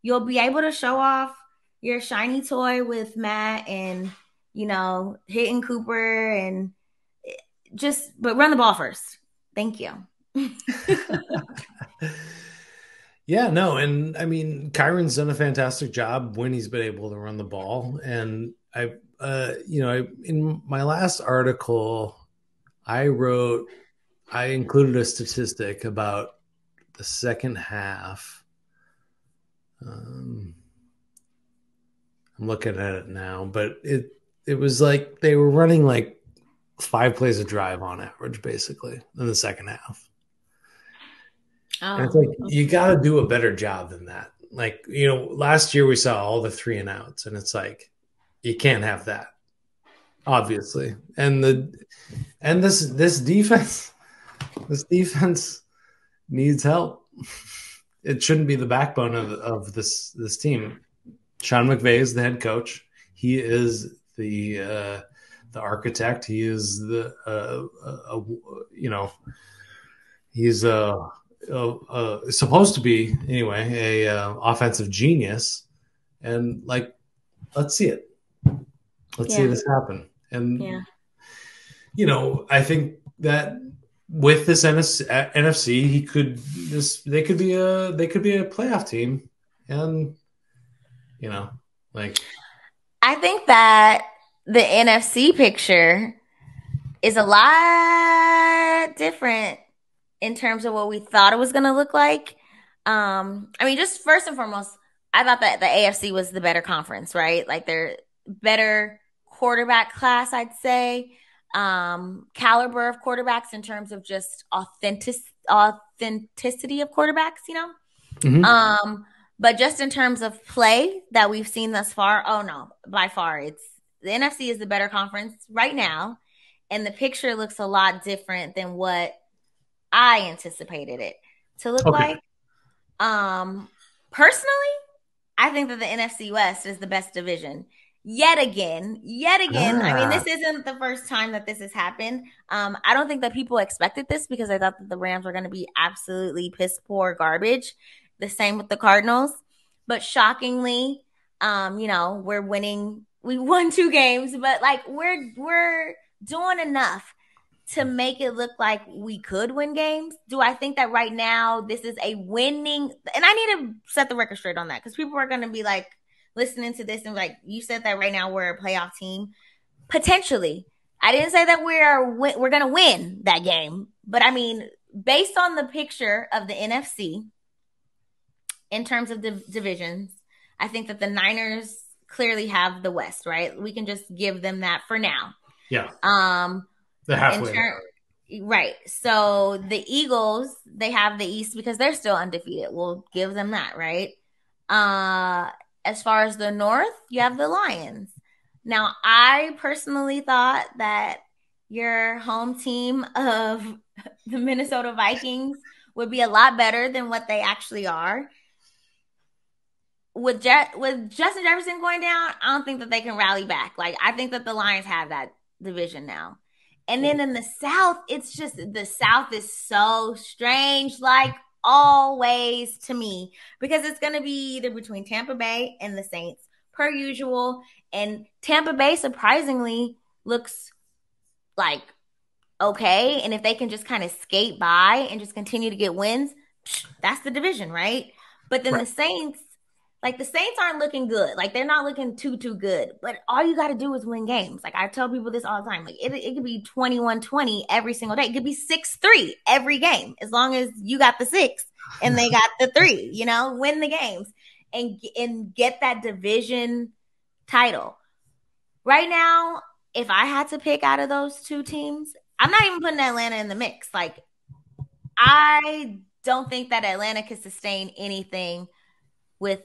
You'll be able to show off your shiny toy with Matt and, hitting Cooper, and but run the ball first. Thank you. Yeah, no. And I mean, Kyron's done a fantastic job when he's been able to run the ball. And I in my last article, I included a statistic about the second half. I'm looking at it now, but it was like they were running like 5 plays a drive on average, basically, in the second half. And it's like, you got to do a better job than that. Like, last year we saw all the 3 and outs, and it's like, you can't have that, obviously. And this defense needs help. It shouldn't be the backbone of this team. Sean McVay is the head coach. He is the architect. He is he's supposed to be, anyway, a offensive genius. And like, let's see it. Let's see this happen. And I think that with this NFC, they could be a playoff team. And I think that the NFC picture is a lot different in terms of what we thought it was going to look like. I mean, just first and foremost, I thought that the AFC was the better conference, right? Like, they're better quarterback class, I'd say. Caliber of quarterbacks in terms of just authenticity of quarterbacks, Mm-hmm. But just in terms of play that we've seen thus far, oh no, by far, the NFC is the better conference right now. And the picture looks a lot different than what I anticipated it to look like. Personally, I think that the NFC West is the best division. Yet again. I mean, this isn't the first time that this has happened. I don't think that people expected this, because I thought that the Rams were going to be absolutely piss poor garbage. The same with the Cardinals. But shockingly, we're winning. We won 2 games, but like, we're doing enough to make it look like we could win games. Do I think that right now this is a winning? And I need to set the record straight on that, because people are going to be like listening to this and like, you said that right now we're a playoff team. Potentially. I didn't say that we're going to win that game, But I mean, based on the picture of the NFC in terms of divisions, I think that the Niners clearly have the West, right? We can just give them that for now. Yeah. Um, The halfway. Right. So the Eagles, they have the East because they're still undefeated. We'll give them that, right? As far as the North, you have the Lions. Now, I personally thought that your home team of the Minnesota Vikings would be a lot better than what they actually are. With Justin Jefferson going down, I don't think that they can rally back. Like, I think that the Lions have that division now. And then in the South, it's just the South is so strange, like always to me, because it's going to be either between Tampa Bay and the Saints, per usual. And Tampa Bay surprisingly looks like okay. And if they can just kind of skate by and just continue to get wins, that's the division, right? But then the Saints, like the Saints aren't looking good. Like they're not looking too good. But all you got to do is win games. Like I tell people this all the time. Like it could be 21-20 every single day. It could be 6-3 every game. As long as you got the 6 and they got the 3, you know, win the games and get that division title. Right now, if I had to pick out of those two teams, I'm not even putting Atlanta in the mix. Like I don't think that Atlanta could sustain anything with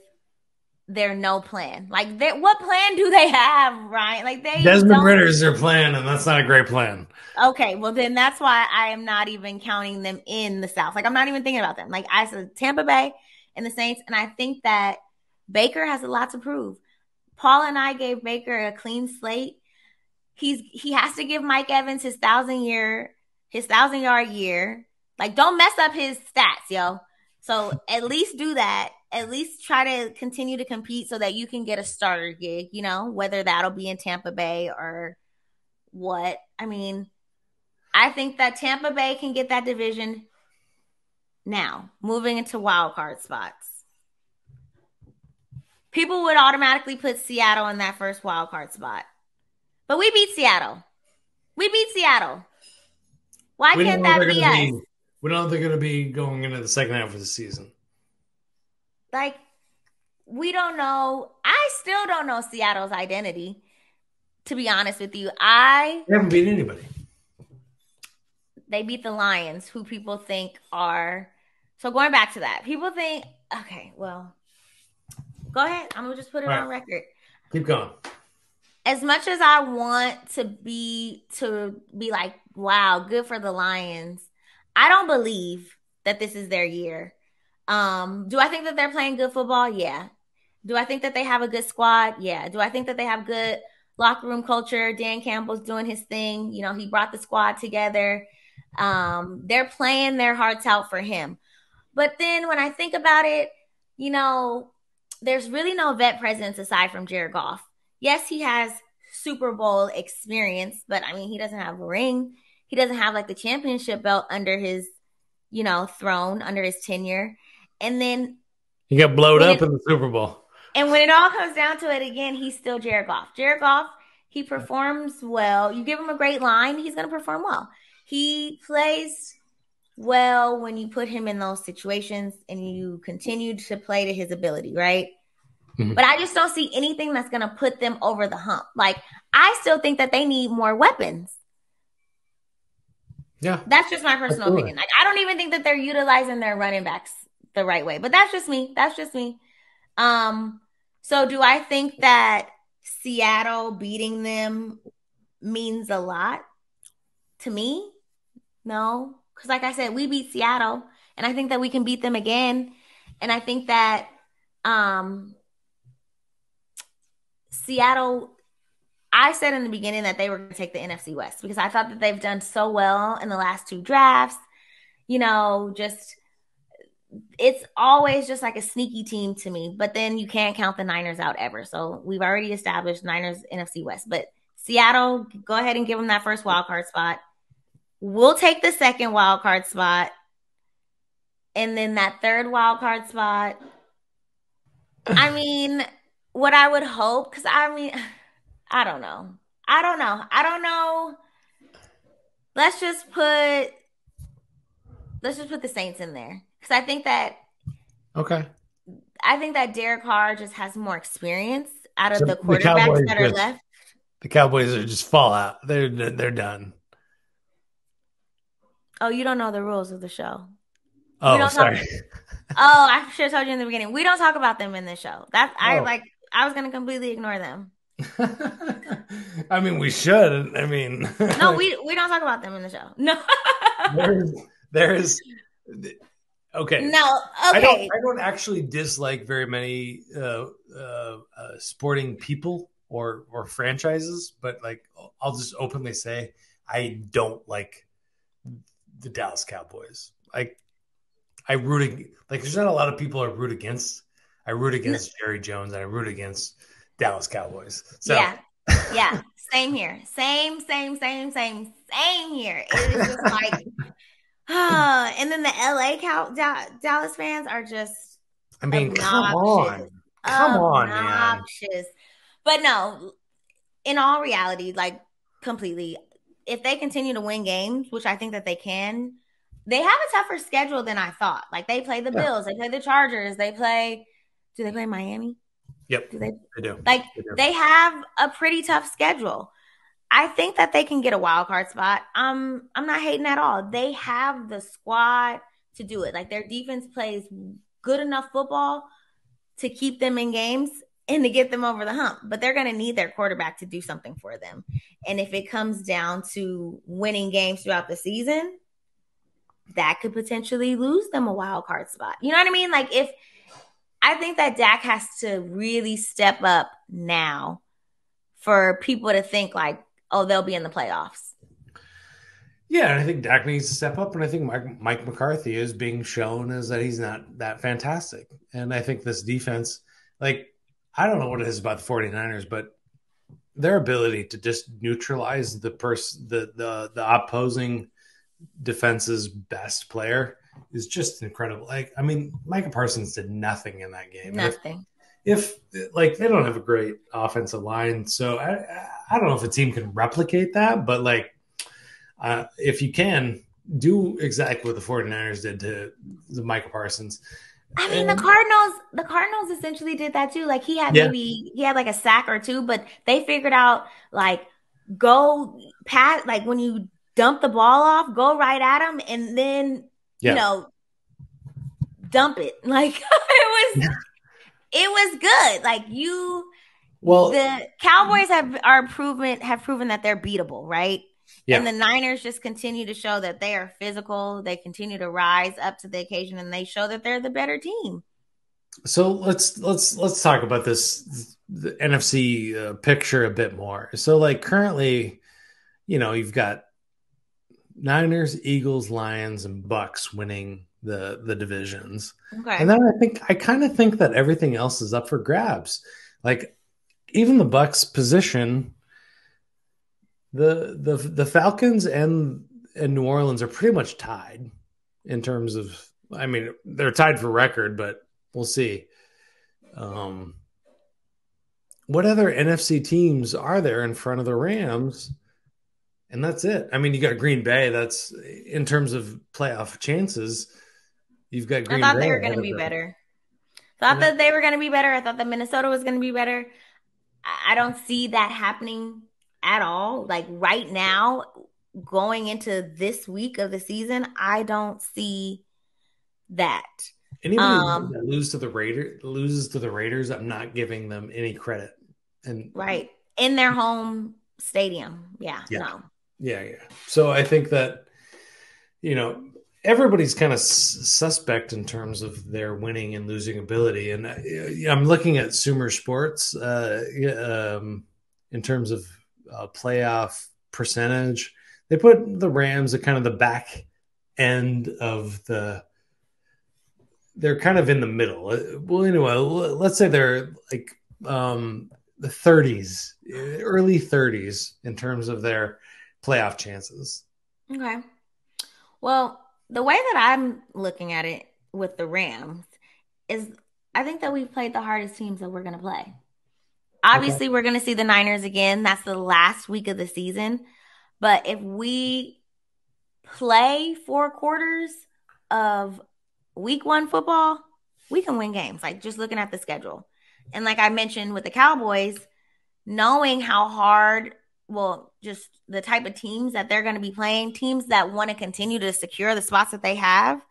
their no plan. Like, what plan do they have, Ryan? Like, they Desmond Ritter's their plan, and that's not a great plan. Okay, well, then that's why I am not even counting them in the South. Like, I'm not even thinking about them. Like, I said Tampa Bay and the Saints, and I think that Baker has a lot to prove. Paul and I gave Baker a clean slate. He has to give Mike Evans his 1,000-yard year. Like, don't mess up his stats, yo. So at least do that. At least try to continue to compete so that you can get a starter gig, you know, whether that'll be in Tampa Bay or what. I mean, I think that Tampa Bay can get that division now, moving into wild card spots. People would automatically put Seattle in that first wild card spot. But we beat Seattle. Why can't that be us? We don't know they're going to be going into the second half of the season. Like, we don't know. I still don't know Seattle's identity, to be honest with you. They haven't beat anybody. They beat the Lions, who people think are. So going back to that, people think, okay, well, go ahead. I'm going to just put it on record. Keep going. As much as I want to be like, wow, good for the Lions, I don't believe that this is their year. Do I think that they're playing good football? Yeah. Do I think that they have a good squad? Yeah. Do I think that they have good locker room culture? Dan Campbell's doing his thing. You know, he brought the squad together. They're playing their hearts out for him. But then when I think about it, you know, there's really no vet presence aside from Jared Goff. Yes, he has Super Bowl experience, but I mean, he doesn't have a ring. He doesn't have like the championship belt under his, you know, throne, under his tenure. And then he got blowed up in the Super Bowl. And when it all comes down to it again, he's still Jared Goff. Jared Goff, he performs well. You give him a great line, he's going to perform well. He plays well when you put him in those situations and you continue to play to his ability, right? Mm-hmm. But I just don't see anything that's going to put them over the hump. Like, I still think that they need more weapons. Yeah. That's just my personal opinion. Like, I don't even think that they're utilizing their running backs the right way. But that's just me. So do I think that Seattle beating them means a lot to me? No. Because like I said, we beat Seattle. And I think that we can beat them again. And I think that Seattle, I said in the beginning that they were going to take the NFC West because I thought that they've done so well in the last 2 drafts. You know, just it's always just like a sneaky team to me. But then you can't count the Niners out ever. So we've already established Niners NFC West. But Seattle, go ahead and give them that first wild card spot. We'll take the second wild card spot. And then that third wild card spot. I mean, what I would hope, because I mean, I don't know. Let's just put let's just put the Saints in there because Okay. I think that Derek Carr just has more experience out of So the quarterbacks that are left. the Cowboys are just fall out. They're done. Oh, you don't know the rules of the show. We Oh, don't talk. sorry. Oh, I should have told you in the beginning. We don't talk about them in the show. That's I Oh. like. I was gonna completely ignore them. I mean, we should. I mean, No, we don't talk about them in the show. No. there's there's okay. No. I don't Okay. I don't actually dislike very many sporting people or franchises, but like I'll just openly say I don't like the Dallas Cowboys. I like there's not a lot of people I root against. I root against Jerry Jones and I root against Dallas Cowboys. So Yeah. Yeah. Same here. Same here. It is just like, and then the Dallas fans are just I mean, obnoxious. come on, man. Obnoxious. But no, in all reality, like completely, if they continue to win games, which I think that they can, they have a tougher schedule than I thought. Like they play the Yeah. Bills, they play the Chargers, do they play Miami? Yep. Do they? They do. Like They do. they have a pretty tough schedule. I think that they can get a wild card spot. I'm not hating at all. They have the squad to do it. Like their defense plays good enough football to keep them in games and to get them over the hump. But they're going to need their quarterback to do something for them. And if it comes down to winning games throughout the season, that could potentially lose them a wild card spot. You know what I mean? Like if I think that Dak has to really step up now for people to think like, oh, they'll be in the playoffs. Yeah, and I think Dak needs to step up, and I think Mike McCarthy is being shown as that he's not that fantastic. And I think this defense, like, I don't know what it is about the 49ers, but their ability to just neutralize the opposing defense's best player is just incredible. Like, I mean, Micah Parsons did nothing in that game. Nothing. If like they don't have a great offensive line, so I don't know if a team can replicate that, but like if you can do exactly what the 49ers did to the Micah Parsons. I mean, the Cardinals essentially did that too. Like he had like a sack or two, but they figured out like go pass, like when you dump the ball off, go right at him, and then dump it. Like it was good. Like the Cowboys have proven that they're beatable, right? Yeah. And the Niners just continue to show that they are physical. They continue to rise up to the occasion, and they show that they're the better team. So let's talk about the NFC picture a bit more. So like currently, you've got Niners, Eagles, Lions, and Bucks winning the divisions. Okay. And then I kind of think that everything else is up for grabs. Like even the Bucks position, the Falcons and New Orleans are pretty much tied in terms of, I mean, they're tied for record, but we'll see. What other NFC teams are there in front of the Rams? And that's it. I mean, you got Green Bay. That's in terms of playoff chances. You've got Green Bay. I thought they were going to be better. I thought that Minnesota was going to be better. I don't see that happening at all. Like right now, going into this week of the season, I don't see that. Anybody that loses to the Raiders, I'm not giving them any credit. And right in their home stadium, no. Yeah. So I think that everybody's kind of suspect in terms of their winning and losing ability, and I'm looking at Sumer Sports in terms of playoff percentage. They put the Rams at kind of the back end of they're kind of in the middle. Well, anyway, let's say they're like the 30s, early 30s in terms of their playoff chances. Okay. Well, the way that I'm looking at it with the Rams is I think that we've played the hardest teams that we're going to play. Obviously, we're going to see the Niners again. That's the last week of the season. But if we play 4 quarters of week 1 football, we can win games. Like just looking at the schedule. And like I mentioned with the Cowboys, knowing how hard, well, just the type of teams that they're going to be playing, teams that want to continue to secure the spots that they have,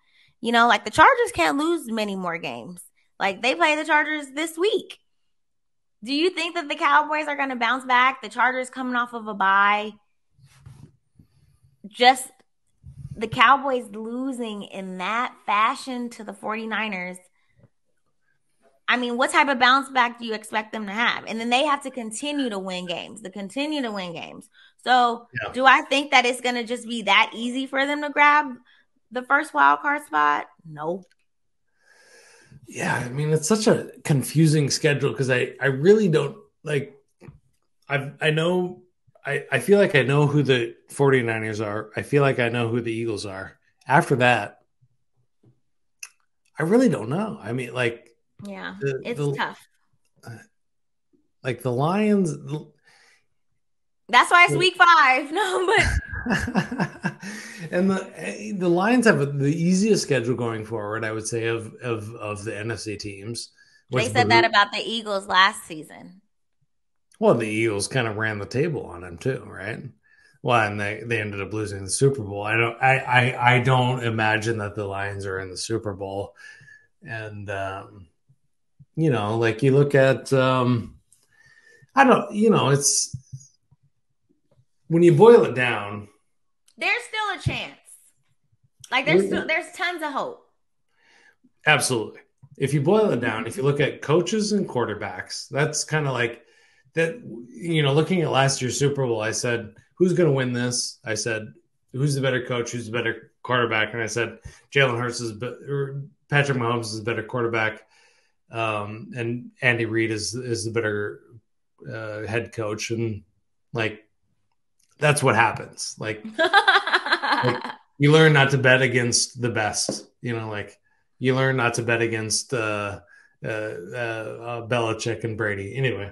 like the Chargers can't lose many more games. Like they play the Chargers this week. Do you think that the Cowboys are going to bounce back? The Chargers coming off of a bye. Just the Cowboys losing in that fashion to the 49ers. I mean, what type of bounce back do you expect them to have? And then they have to continue to win games, So do I think that it's going to just be that easy for them to grab the first wild card spot? No. Yeah, I mean, it's such a confusing schedule because I really don't like I feel like I know who the 49ers are. I feel like I know who the Eagles are. After that, I really don't know. I mean, like, yeah, it's tough. Like the Lions. That's why it's week 5. No, but and the Lions have the easiest schedule going forward, I would say, of the NFC teams. They said that about the Eagles last season. Well, the Eagles kind of ran the table on them too, right? Well, and they ended up losing the Super Bowl. I don't imagine that the Lions are in the Super Bowl. And like you look at it's when you boil it down, there's still a chance. Like there's tons of hope. Absolutely. If you boil it down, if you look at coaches and quarterbacks, that's kind of like that. Looking at last year's Super Bowl, I said, who's going to win this? I said, who's the better coach? Who's the better quarterback? And I said, Jalen Hurts or Patrick Mahomes is the better quarterback. And Andy Reid is the better head coach. And like, that's what happens. Like you learn not to bet against the best, like you learn not to bet against Belichick and Brady. Anyway,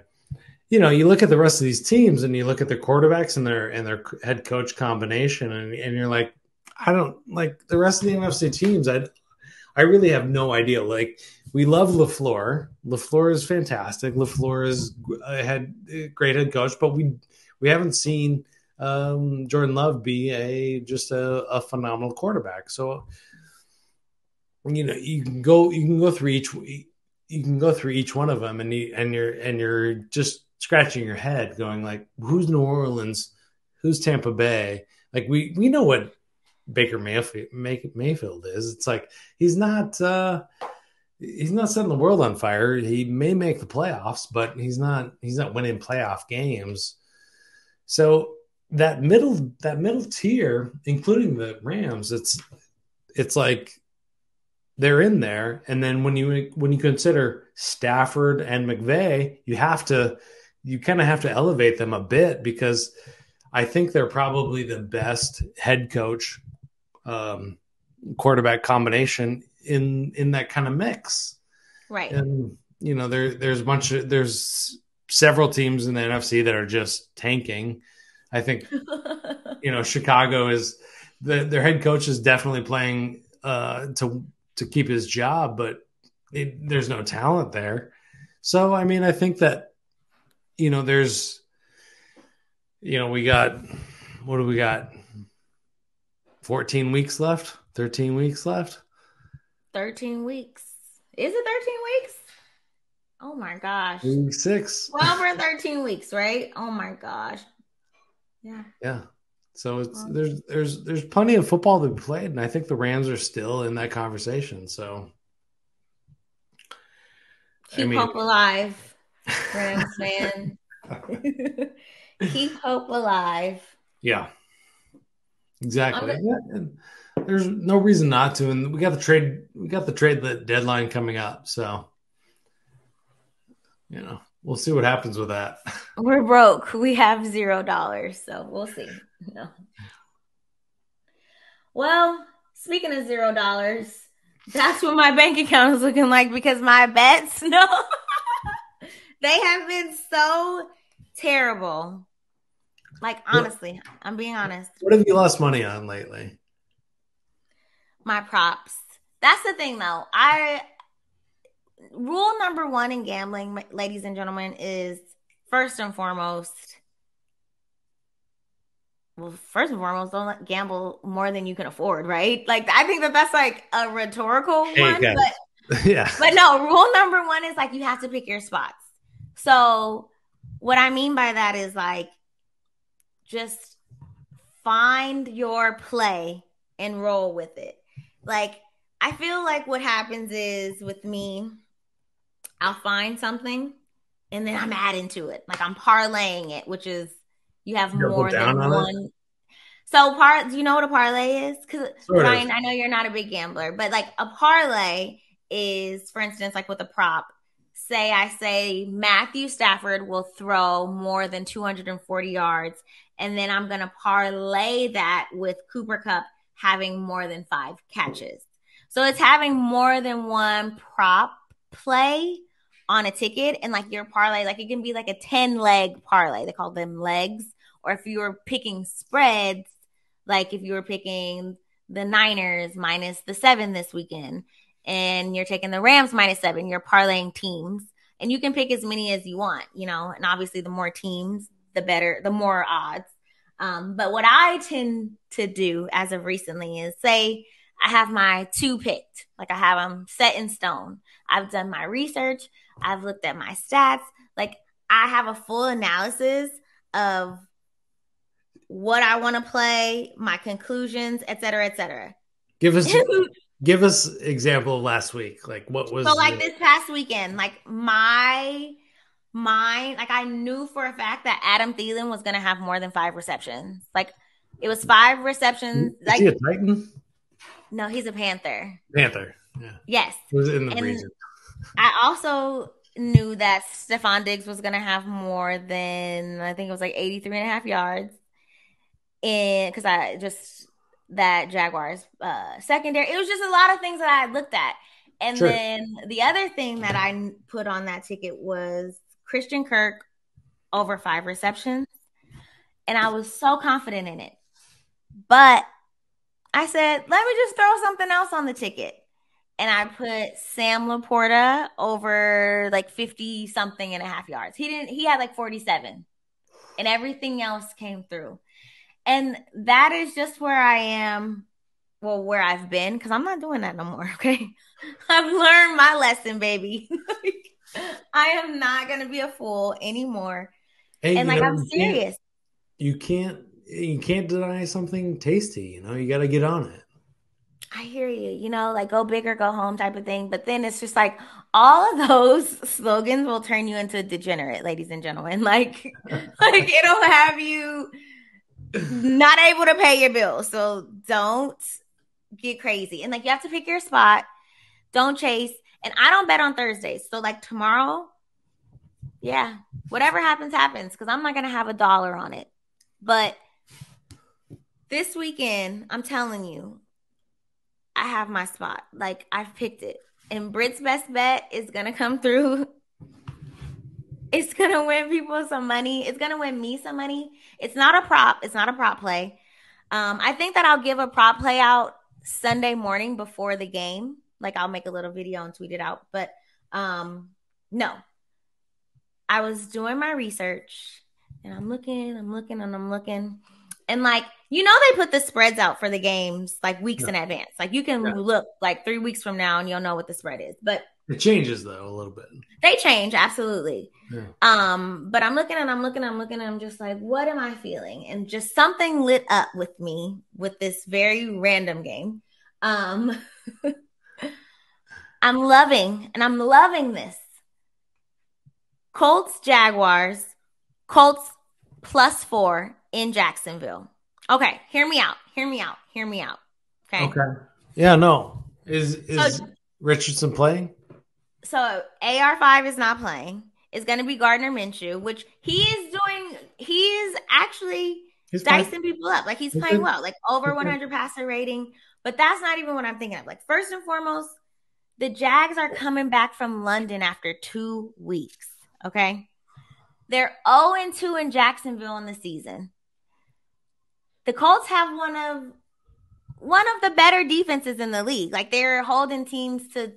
you look at the rest of these teams and you look at their quarterbacks and their head coach combination, and you're like, I don't like the rest of the NFC teams. I really have no idea. Like, we love LaFleur. LaFleur is fantastic. LaFleur is a great head coach, but we haven't seen Jordan Love be a phenomenal quarterback. So you can go through each one of them, and you're just scratching your head, going like, who's New Orleans, who's Tampa Bay? Like we know what Baker Mayfield is. It's like he's not setting the world on fire. He may make the playoffs, but he's not winning playoff games. So that middle tier, including the Rams, it's like they're in there. And then when you consider Stafford and McVay, you kind of have to elevate them a bit, because I think they're probably the best head coach quarterback combination in that kind of mix. Right. And there's several teams in the NFC that are just tanking. I think Chicago is their head coach is definitely playing to keep his job, but there's no talent there. So I mean, I think that there's we got, what do we got? 14 weeks left? 13 weeks left? 13 weeks. Is it 13 weeks? Oh my gosh. Week 6. 12 or 13 weeks, right? Oh my gosh. Yeah. Yeah. So there's plenty of football to be played, and I think the Rams are still in that conversation. So keep hope alive, Rams fan. Keep hope alive. Yeah. Exactly. And there's no reason not to, and we got the trade deadline coming up, so we'll see what happens with that. We're broke. We have $0, so we'll see. No. Well, speaking of $0, that's what my bank account is looking like, because my bets, they have been so terrible. Like, honestly, I'm being honest. What have you lost money on lately? My props. That's the thing, though. I rule number one in gambling, ladies and gentlemen, is first and foremost. Well, first and foremost, don't gamble more than you can afford, right? Like, I think that that's like a rhetorical Hey one, guys. Yeah. but no, rule number one is like you have to pick your spots. So, what I mean by that is like just find your play and roll with it. Like, I feel like what happens is with me, I'll find something and then I'm adding to it. Like, I'm parlaying it, which is you have Double more down than on it. one. So, do you know what a parlay is? Because Sort of. Ryan, I know you're not a big gambler, but like a parlay is, for instance, like with a prop. Say I say Matthew Stafford will throw more than 240 yards, and then I'm going to parlay that with Cooper Kupp having more than 5 catches. So it's having more than one prop play on a ticket, and like your parlay, like it can be like a 10-leg parlay. They call them legs. Or if you were picking spreads, like if you were picking the Niners -7 this weekend and you're taking the Rams -7, you're parlaying teams. And you can pick as many as you want, you know, and obviously the more teams, the better, the more odds. But what I tend to do as of recently is say I have my 2 picked, like I have them set in stone. I've done my research. I've looked at my stats. Like I have a full analysis of what I want to play, my conclusions, et cetera, et cetera. Give us give us example of last week. Like what So was like this past weekend, like my mind, like I knew for a fact that Adam Thielen was gonna have more than 5 receptions. Like it was 5 receptions. is he Like a Titan? no, he's a Panther. Panther. Yeah. Yes. Was in the And region. I also knew that Stephon Diggs was gonna have more than I think it was like 83.5 yards. And because I just that Jaguars secondary. It was just a lot of things that I looked at. And Sure. then the other thing that I put on that ticket was Christian Kirk over 5 receptions. And I was so confident in it. But I said, let me just throw something else on the ticket. And I put Sam Laporta over like 50 something and a half yards. He had like 47. And everything else came through. And that is just where I am, well, where I've been, because I'm not doing that no more, okay? I've learned my lesson, baby. I am not going to be a fool anymore. Hey, And like, I'm serious. you can't deny something tasty, you know, you got to get on it. I hear you, you know, like go big or go home type of thing. But then it's just like all of those slogans will turn you into a degenerate, ladies and gentlemen. Like it'll have you not able to pay your bills. So don't get crazy. And like you have to pick your spot. Don't chase. And I don't bet on Thursdays. So like tomorrow, yeah, whatever happens, happens. Because I'm not gonna have $1 on it. But this weekend, I'm telling you, I have my spot. Like I've picked it. And Britt's best bet is gonna come through. It's gonna win people some money. It's gonna win me some money. It's not a prop. It's not a prop play. I think that I'll give a prop play out Sunday morning before the game. Like I'll make a little video and tweet it out. But no. I was doing my research and I'm looking. And like, you know, they put the spreads out for the games like weeks in advance. Like you can look like 3 weeks from now and you'll know what the spread is. But it changes though a little bit. They change, absolutely. Yeah. But I'm looking and I'm just like, what am I feeling? And just something lit up with me with this very random game. I'm loving this. Colts, Jaguars, Colts +4 in Jacksonville. Okay, hear me out. Okay. Yeah, no. Is Richardson playing? So AR5 is not playing. It's going to be Gardner Minshew, which he is actually dicing people up. Like he's playing well, like over 100 passer rating. But that's not even what I'm thinking of. Like first and foremost, the Jags are coming back from London after 2 weeks. Okay. They're 0-2 in Jacksonville in the season. The Colts have one of one of the better defenses in the league. Like they're holding teams to,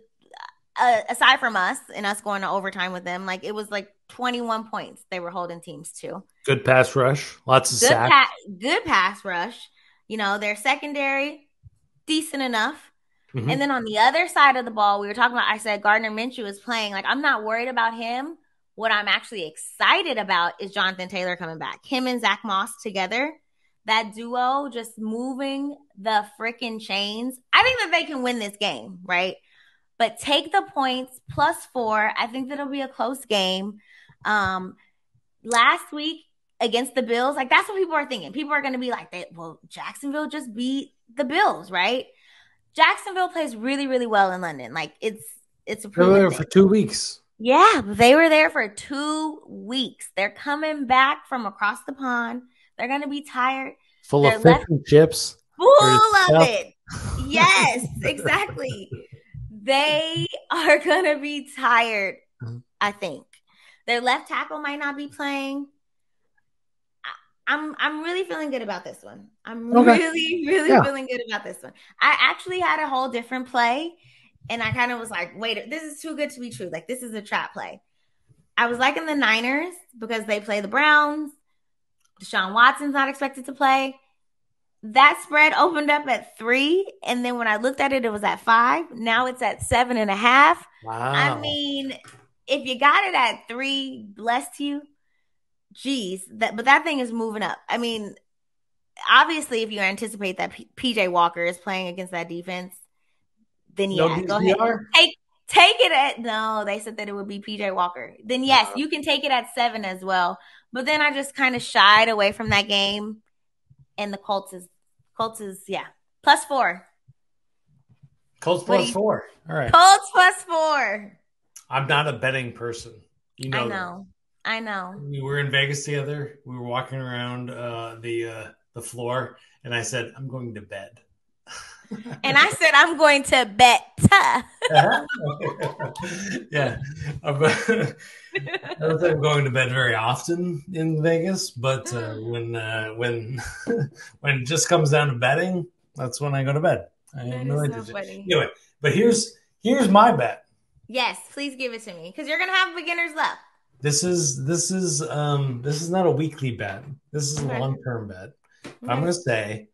aside from us and us going to overtime with them, like it was like 21 points they were holding teams to. Good pass rush, lots of sacks. Good pass rush. You know, their secondary, decent enough. Mm-hmm. And then on the other side of the ball, we were talking about, I said Gardner Minshew is playing. Like, I'm not worried about him. What I'm actually excited about is Jonathan Taylor coming back. Him and Zach Moss together, that duo just moving the freaking chains. I think that they can win this game, right? But take the points +4. I think that it'll be a close game. Last week against the Bills, like that's what people are thinking. People are going to be like, well, Jacksonville just beat the Bills, right? Jacksonville plays really, really well in London. Like it's a proven thing. For 2 weeks. Yeah, they were there for 2 weeks. They're coming back from across the pond. They're going to be tired. Full of fish and chips. Full of it. Yes, exactly. They are going to be tired, I think. Their left tackle might not be playing. I'm really feeling good about this one. I'm really feeling good about this one. I actually had a whole different play, and I kind of was like, wait, this is too good to be true. Like, this is a trap play. I was liking the Niners because they play the Browns. Deshaun Watson's not expected to play. That spread opened up at 3, and then when I looked at it, it was at 5. Now it's at 7.5. Wow. I mean, if you got it at 3, bless you. Geez, but that thing is moving up. I mean, obviously, if you anticipate that PJ Walker is playing against that defense, then yeah, go ahead. Take it at, no, they said that it would be PJ Walker. Then yes, you can take it at 7 as well. But then I just kind of shied away from that game, and the Colts is yeah, +4. Colts +4. All right. Colts +4. I'm not a betting person. You know. I know. We were in Vegas together. We were walking around the floor, and I said, "I'm going to bed." And I said, "I'm going to bet." Yeah, I don't think I'm going to bed very often in Vegas, but when it just comes down to betting, that's when I go to bed. I have no idea. Anyway, but here's my bet. Yes, please give it to me because you're gonna have beginner's luck. This is not a weekly bet. This is a long-term bet. Okay. I'm going to say,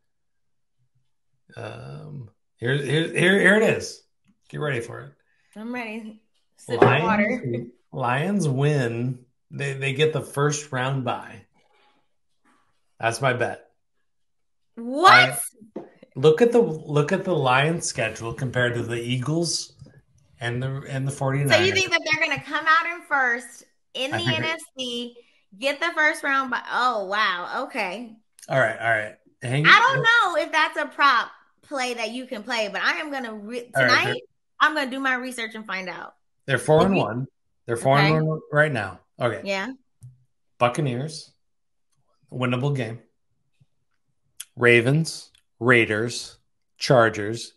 here it is. Get ready for it. I'm ready. Sip of water. Lions win. They get the first round bye. That's my bet. What? Look at the Lions schedule compared to the Eagles and the 49ers. So you think that they're going to come out in first in the NFC, get the first round by? Oh, wow. Okay. All right. I don't know if that's a prop play that you can play, but I am going to tonight. I'm going to do my research and find out. They're 4-1. They're 4-1 right now. Okay. Yeah. Buccaneers, winnable game. Ravens, Raiders, Chargers,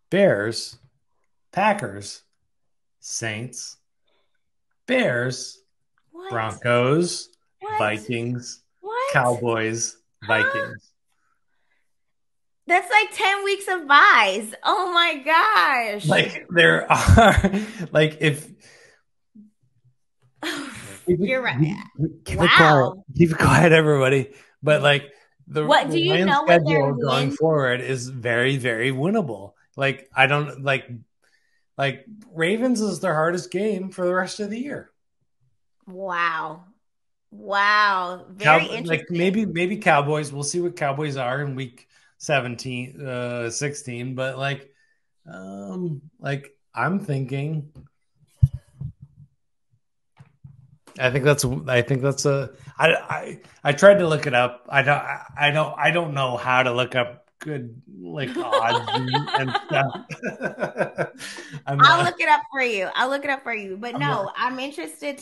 Bears, Packers, Saints, Bears, Broncos, Vikings, Cowboys, Vikings. That's like 10 weeks of buys. Oh my gosh. Like there are if you're right. Keep it quiet, everybody. But like the Lions schedule going forward is very, very winnable. Like I don't like Ravens is their hardest game for the rest of the year. Wow. Very interesting. Like maybe Cowboys. We'll see what Cowboys are in week 16, but I'm thinking I tried to look it up. I don't know how to look up good odds and stuff. I'll look it up for you. But I'm interested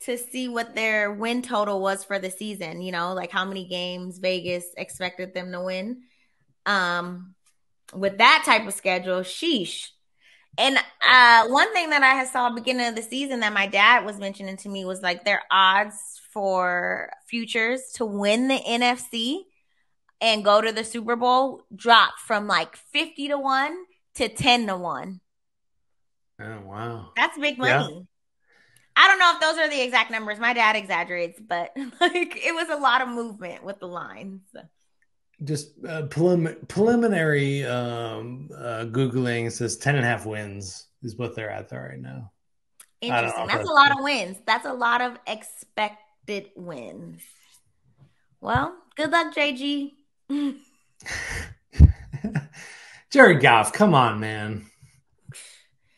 to see what their win total was for the season, like how many games Vegas expected them to win. With that type of schedule, sheesh. And one thing that I saw beginning of the season that my dad was mentioning to me was like their odds for futures to win the NFC and go to the Super Bowl dropped from like 50-1 to 10-1. Oh, wow. That's big money. Yeah. I don't know if those are the exact numbers. My dad exaggerates, but like it was a lot of movement with the lines. So. Just preliminary Googling says 10.5 wins is what they're at there right now. Interesting. That's a lot of wins. That's a lot of expected wins. Well, good luck, JG. Jared Goff, come on, man.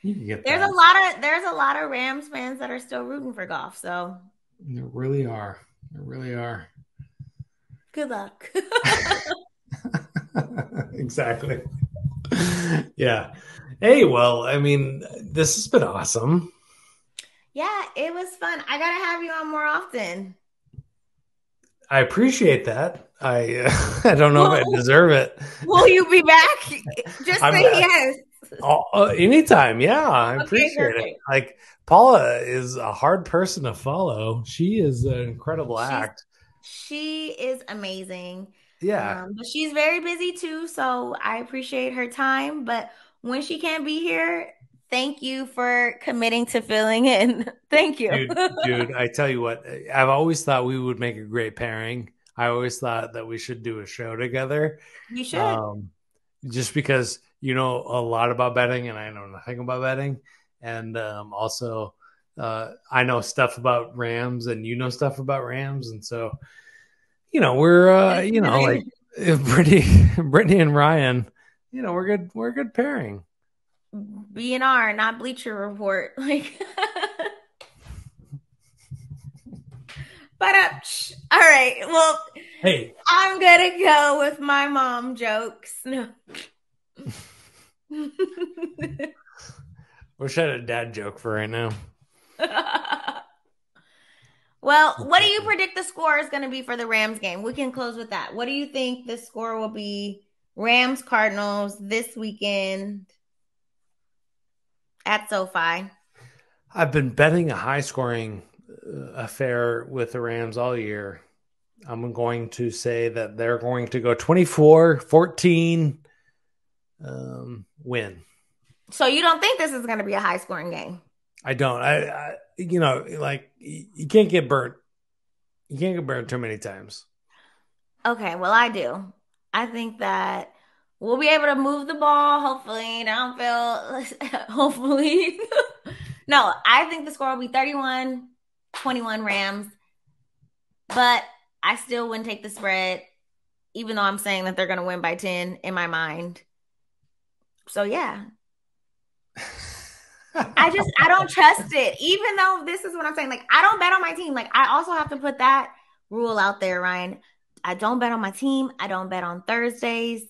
You can get there's a lot of Rams fans that are still rooting for Goff, so there really are. There really are. Good luck. Exactly. Yeah. Hey, well, I mean, this has been awesome. Yeah, it was fun. I gotta have you on more often. I appreciate that. I don't know if I deserve it. Will you be back? Just say yes. Anytime. Yeah, I appreciate it. Like, Paula is a hard person to follow. She is an incredible act. She is amazing. Yeah. But she's very busy too, so I appreciate her time. But when she can't be here, thank you for committing to filling in. Thank you. Dude, I tell you what, I've always thought we would make a great pairing. I always thought that we should do a show together. We should. Just because you know a lot about betting and I know nothing about betting. And also I know stuff about Rams and you know stuff about Rams. And so, you know, we're, you know, like Brittany and Ryan, you know, we're a good pairing. BNR, not Bleacher Report. Like, but all right. Well, hey, I'm gonna go with my mom jokes. No. Wish I had a dad joke for right now. Well, what do you predict the score is going to be for the Rams game? We can close with that. What do you think the score will be? Rams Cardinals this weekend at SoFi. I've been betting a high-scoring affair with the Rams all year. I'm going to say that they're going to go 24-14 win. So you don't think this is going to be a high-scoring game? I don't. I you know, like you can't get burnt. You can't get burnt too many times. Okay, well, I do. I think that we'll be able to move the ball, hopefully, downfield, hopefully. No, I think the score will be 31-21 Rams, but I still wouldn't take the spread, even though I'm saying that they're going to win by 10 in my mind. So, yeah. I don't trust it. Even though this is what I'm saying. Like, I don't bet on my team. Like, I also have to put that rule out there, Ryan. I don't bet on my team. I don't bet on Thursdays.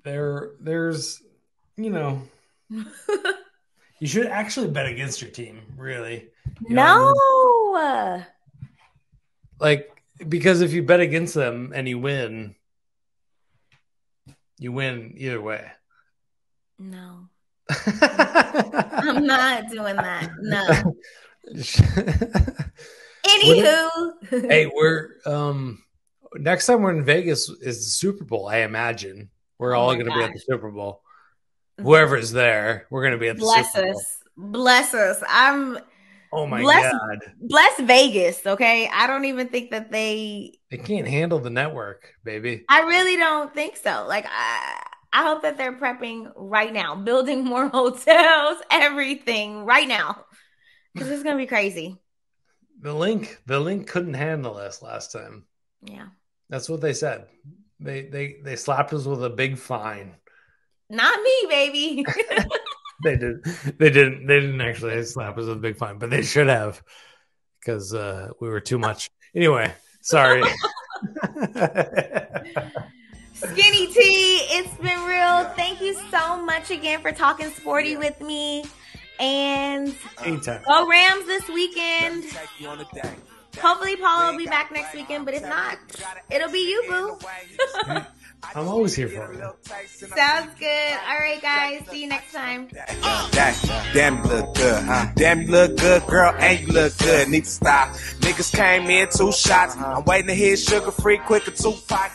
There's, you know, you should actually bet against your team, really. You know what I mean? Like, because if you bet against them and you win either way. No. I'm not doing that. No. Anywho. Hey, we're next time we're in Vegas is the Super Bowl, I imagine. We're all going to be at the Super Bowl. Whoever's there, we're going to be at the Super Bowl. Bless us. Oh my God. Bless Vegas, okay? I don't even think that they can't handle the network, baby. I really don't think so. Like, I hope that they're prepping right now, building more hotels, everything right now, because it's gonna be crazy. The link couldn't handle us last time. Yeah, that's what they said. They slapped us with a big fine. Not me, baby. They didn't actually slap us with a big fine, but they should have, because we were too much. Anyway, sorry. Skinny T, it's been real. Thank you so much again for talking sporty with me. And anytime. Go Rams this weekend. Hopefully Paul will be back next weekend, but if not, it'll be you, boo. I'm always here for you. Sounds good. All right, guys. See you next time. Damn, you look good, huh? Damn, you look good, girl, and you look good. Need to stop. Niggas came in 2 shots. I'm waiting to hit sugar free quicker 2 5.